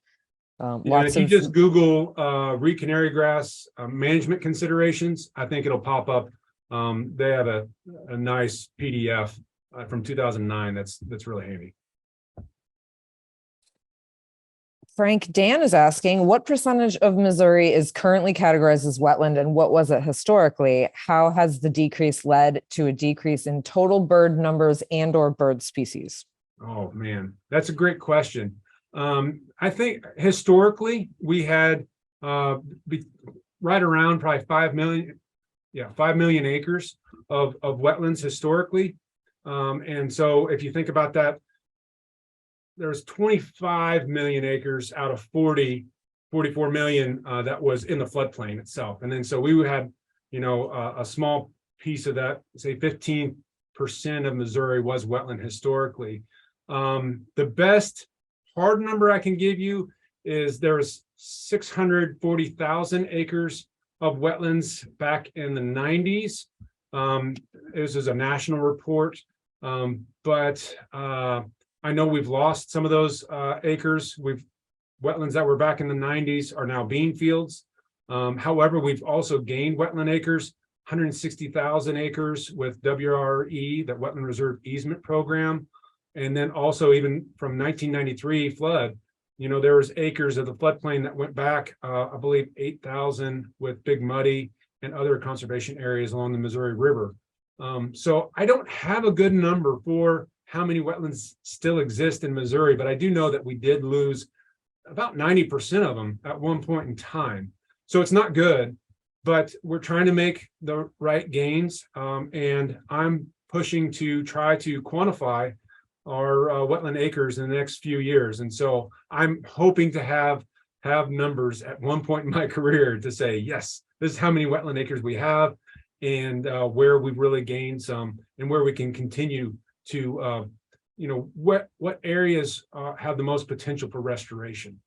B: If you just Google reed canary grass management considerations, I think it'll pop up. They have a nice PDF from 2009 that's really handy.
A: Frank, Dan is asking, what percentage of Missouri is currently categorized as wetland, and what was it historically? How has the decrease led to a decrease in total bird numbers and or bird species?
B: Oh man, that's a great question. I think historically we had right around probably 5 million, 5 million acres of wetlands historically. And so if you think about that, there's 25 million acres out of 44 million that was in the floodplain itself. And then so we had, a small piece of that, say 15% of Missouri was wetland historically. The best hard number I can give you is there's 640,000 acres of wetlands back in the 90s. This is a national report, but I know we've lost some of those acres. Wetlands that were back in the 90s are now bean fields. However, we've also gained wetland acres, 160,000 acres with WRE, that Wetland Reserve Easement Program. And then also even from 1993 flood, there was acres of the floodplain that went back, I believe 8,000 with Big Muddy and other conservation areas along the Missouri River. So I don't have a good number for how many wetlands still exist in Missouri, but I do know that we did lose about 90% of them at one point in time. So it's not good, but we're trying to make the right gains. And I'm pushing to try to quantify our wetland acres in the next few years. And so I'm hoping to have numbers at one point in my career to say, yes, this is how many wetland acres we have, and where we've really gained some, and where we can continue to, what areas have the most potential for restoration.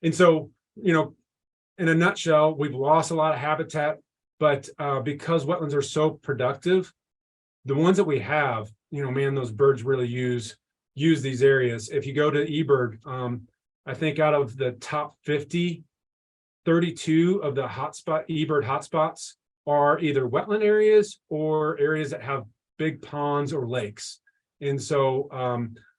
B: And so, in a nutshell, we've lost a lot of habitat, but because wetlands are so productive, the ones that we have, man, those birds really use these areas. If you go to eBird, I think out of the top 50, 32 of the eBird hotspots are either wetland areas or areas that have big ponds or lakes. And so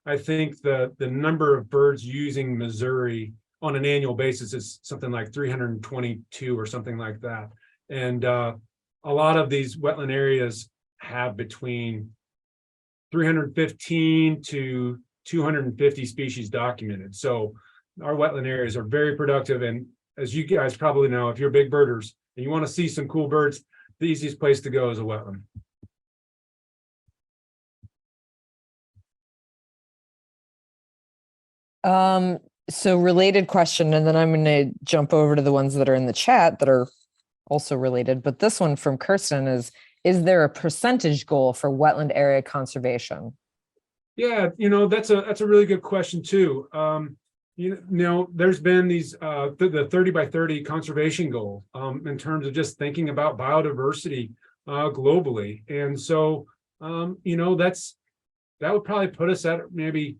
B: I think the number of birds using Missouri on an annual basis is something like 322 or something like that. And a lot of these wetland areas have between 315 to 250 species documented. So our wetland areas are very productive. And as you guys probably know, if you're big birders and you want to see some cool birds, the easiest place to go is a wetland.
A: So related question, and then I'm going to jump over to the ones that are in the chat that are also related. But this one from Kirsten is there a percentage goal for wetland area conservation?
B: Yeah, that's a really good question too. There's been these the 30 by 30 conservation goal in terms of just thinking about biodiversity globally. And so that would probably put us at maybe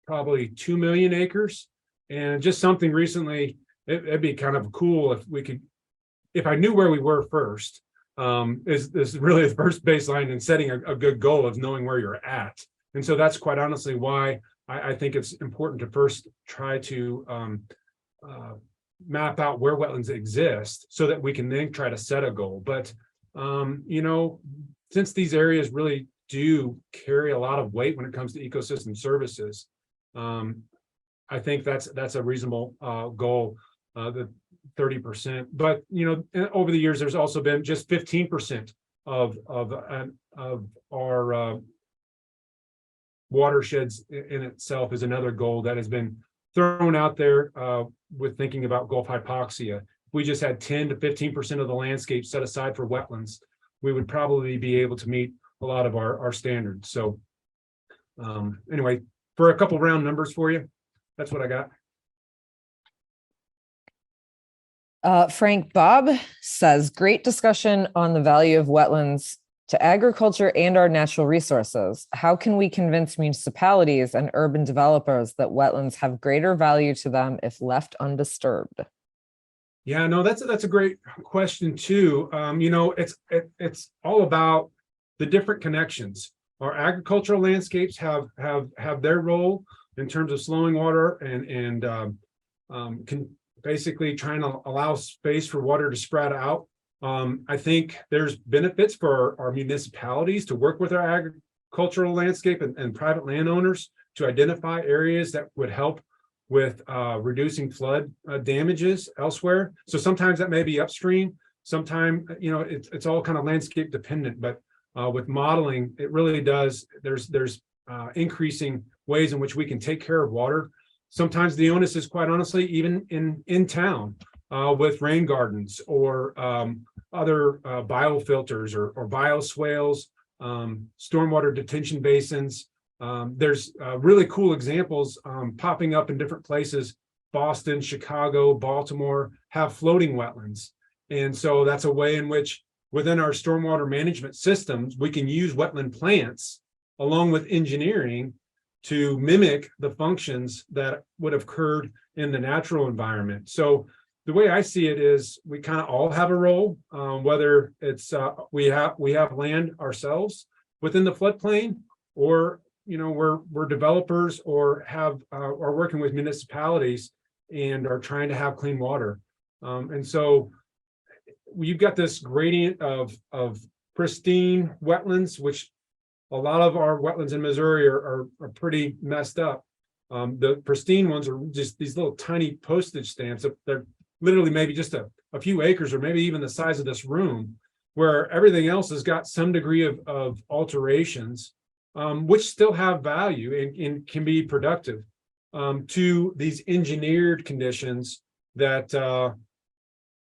B: probably 2 million acres. And just something recently, it'd be kind of cool if we could, if I knew where we were first, is really the first baseline, and setting a good goal of knowing where you're at. And so that's quite honestly why I think it's important to first try to map out where wetlands exist so that we can then try to set a goal. But, since these areas really do carry a lot of weight when it comes to ecosystem services, I think that's a reasonable goal, the 30%. But over the years, there's also been just 15% of our watersheds in itself is another goal that has been thrown out there with thinking about Gulf hypoxia. If we just had 10 to 15% of the landscape set aside for wetlands, we would probably be able to meet a lot of our standards. So anyway, for a couple round numbers for you, that's what I got.
A: Frank Bob says, great discussion on the value of wetlands to agriculture and our natural resources. How can we convince municipalities and urban developers that wetlands have greater value to them if left undisturbed?
B: Yeah, no, that's a great question too. It's all about the different connections. Our agricultural landscapes have their role in terms of slowing water and can basically trying to allow space for water to spread out. I think there's benefits for our municipalities to work with our agricultural landscape and private landowners to identify areas that would help with reducing flood damages elsewhere. So sometimes that may be upstream. Sometimes, it's all kind of landscape dependent, but with modeling, it really does. There's increasing ways in which we can take care of water. Sometimes the onus is quite honestly, even in town with rain gardens or other biofilters or bioswales, stormwater detention basins. There's really cool examples popping up in different places. Boston, Chicago, Baltimore have floating wetlands. And so that's a way in which within our stormwater management systems, we can use wetland plants along with engineering to mimic the functions that would have occurred in the natural environment. So the way I see it is we kind of all have a role, whether it's we have land ourselves within the floodplain, or we're developers or are working with municipalities and are trying to have clean water. And so you've got this gradient of pristine wetlands, which a lot of our wetlands in Missouri are pretty messed up. The pristine ones are just these little tiny postage stamps. They're literally maybe just a few acres or maybe even the size of this room, where everything else has got some degree of alterations, which still have value and can be productive to these engineered conditions that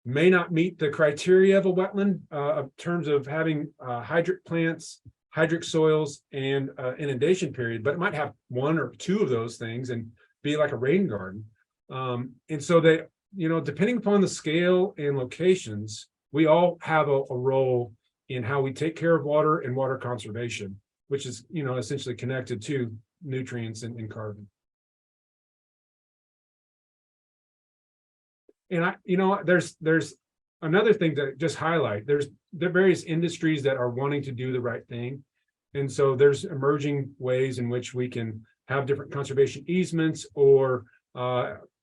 B: may not meet the criteria of a wetland in terms of having hydric plants, hydric soils, and inundation period, but it might have one or two of those things and be like a rain garden. And so they, depending upon the scale and locations, we all have a role in how we take care of water and water conservation, which is, essentially connected to nutrients and carbon. And there's another thing to just highlight. There are various industries that are wanting to do the right thing. And so there's emerging ways in which we can have different conservation easements, or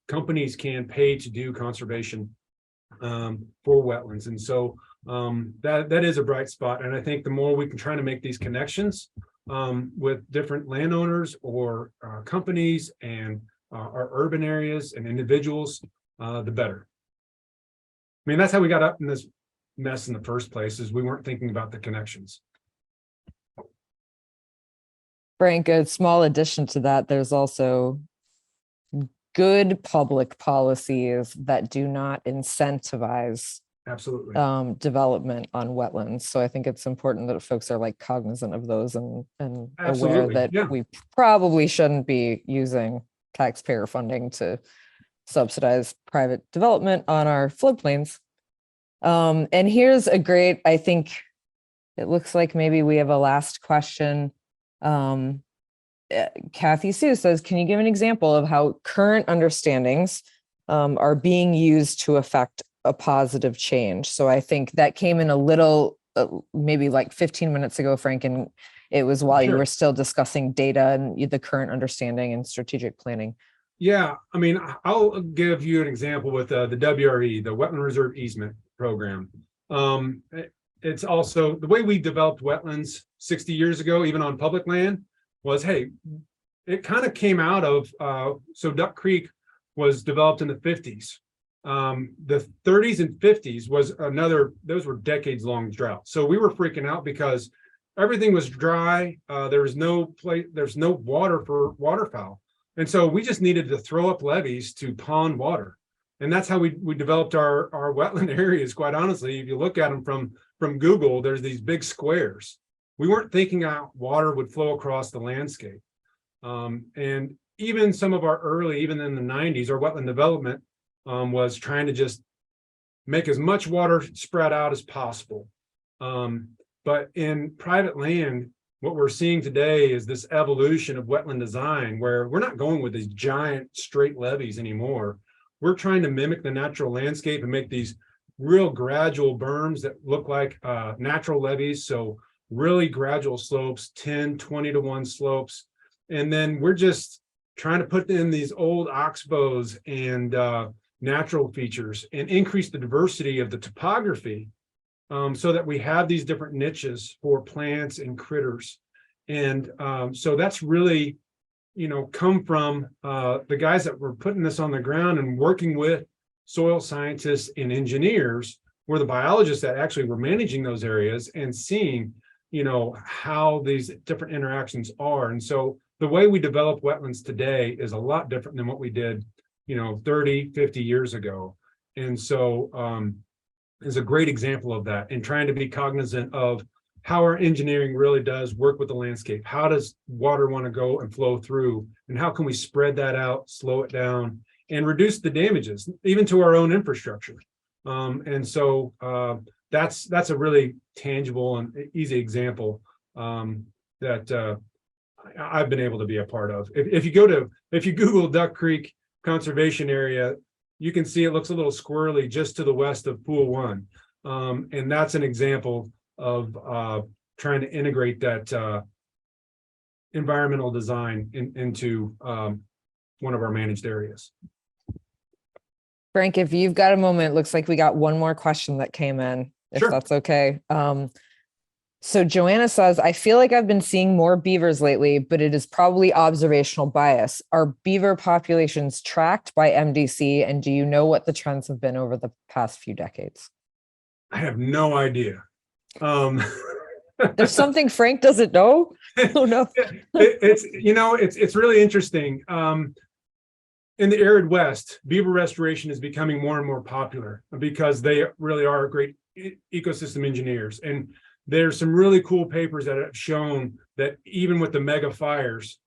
B: companies can pay to do conservation for wetlands. And so that is a bright spot. And I think the more we can try to make these connections with different landowners or companies and our urban areas and individuals, the better. I mean, that's how we got up in this mess in the first place, is we weren't thinking about the connections.
A: Frank, a small addition to that, there's also good public policies that do not incentivize
B: Absolutely
A: development on wetlands. So I think it's important that folks are cognizant of those and aware that we probably shouldn't be using taxpayer funding to subsidize private development on our floodplains. And here's a great, I think it looks like maybe we have a last question. Kathy Sue says, can you give an example of how current understandings are being used to affect a positive change? So I think that came in a little, maybe 15 minutes ago, Frank, and it was while you were still discussing data and the current understanding and strategic planning.
B: Yeah, I mean, I'll give you an example with the WRE, the Wetland Reserve Easement Program. It's also the way we developed wetlands 60 years ago, even on public land, was, hey, it kind of came out of, so Duck Creek was developed in the 50s. The 30s and 50s was those were decades long drought. So we were freaking out because everything was dry. There's no water for waterfowl. And so we just needed to throw up levees to pond water. And that's how we developed our wetland areas. Quite honestly, if you look at them from Google, there's these big squares. We weren't thinking out water would flow across the landscape. And even some of our early, even in the 90s, our wetland development was trying to just make as much water spread out as possible. But in private land, what we're seeing today is this evolution of wetland design where we're not going with these giant straight levees anymore. We're trying to mimic the natural landscape and make these real gradual berms that look like natural levees. So really gradual slopes, 10, 20 to 1 slopes. And then we're just trying to put in these old oxbows and natural features and increase the diversity of the topography so that we have these different niches for plants and critters. And so that's really, come from the guys that were putting this on the ground and working with soil scientists and engineers, were the biologists that actually were managing those areas and seeing, how these different interactions are. And so the way we develop wetlands today is a lot different than what we did, 30, 50 years ago. And so is a great example of that, and trying to be cognizant of how our engineering really does work with the landscape. How does water want to go and flow through, and how can we spread that out, slow it down, and reduce the damages, even to our own infrastructure. And so that's a really tangible and easy example that I've been able to be a part of. If you Google Duck Creek Conservation Area, you can see it looks a little squirrely just to the west of Pool 1. And that's an example of trying to integrate that environmental design into one of our managed areas.
A: Frank, if you've got a moment, it looks like we got one more question that came in, if
B: Sure.
A: that's okay. So Joanna says, I feel like I've been seeing more beavers lately, but it is probably observational bias. Are beaver populations tracked by MDC? And do you know what the trends have been over the past few decades?
B: I have no idea.
A: There's something Frank doesn't know? Oh no.
B: It's really interesting. In the arid West, beaver restoration is becoming more and more popular because they really are great ecosystem engineers. And there's some really cool papers that have shown that even with the mega fires,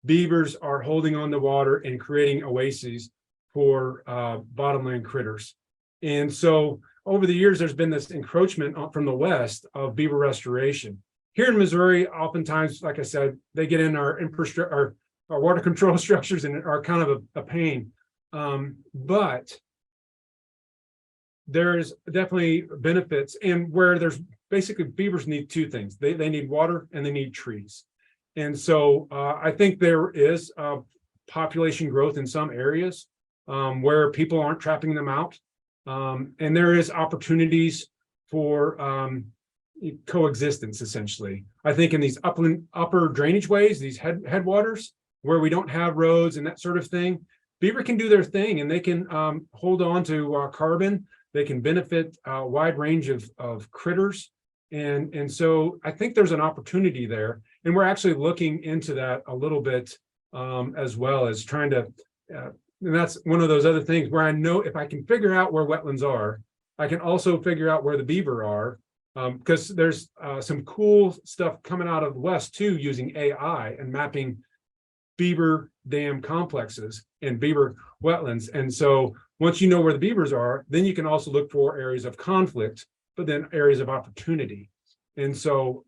B: beavers are holding on to water and creating oases for bottomland critters. And so over the years, there's been this encroachment from the West of beaver restoration. Here in Missouri, oftentimes, like I said, they get in our infrastructure, our water control structures, and are kind of a pain. But there's definitely benefits, and where there's basically beavers need two things. They need water and they need trees. And so I think there is population growth in some areas where people aren't trapping them out. And there is opportunities for coexistence, essentially. I think in these upper drainage ways, these headwaters, where we don't have roads and that sort of thing, beaver can do their thing, and they can hold on to carbon. They can benefit a wide range of critters. And so I think there's an opportunity there. And we're actually looking into that a little bit as well as trying to, and that's one of those other things where I know if I can figure out where wetlands are, I can also figure out where the beaver are, because there's some cool stuff coming out of the West too, using AI and mapping beaver dam complexes and beaver wetlands. And so once you know where the beavers are, then you can also look for areas of conflict, but then areas of opportunity. And so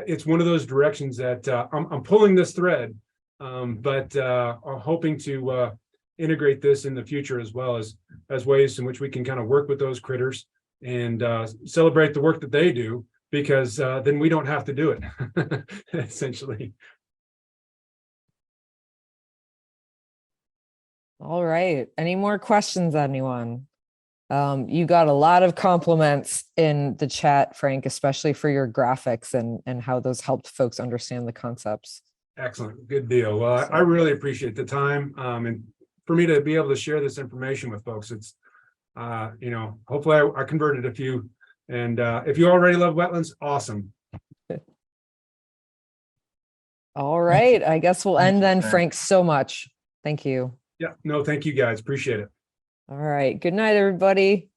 B: it's one of those directions that I'm pulling this thread, but I'm hoping to integrate this in the future as well as ways in which we can kind of work with those critters and celebrate the work that they do, because then we don't have to do it, essentially.
A: All right. Any more questions, anyone? You got a lot of compliments in the chat, Frank, especially for your graphics and how those helped folks understand the concepts.
B: Excellent. Good deal. Well, I really appreciate the time. And for me to be able to share this information with folks, it's, hopefully I converted a few. And if you already love wetlands, awesome.
A: All right. I guess we'll end then. Frank, so much. Thank you.
B: Yeah, no, thank you guys. Appreciate it.
A: All right. Good night, everybody.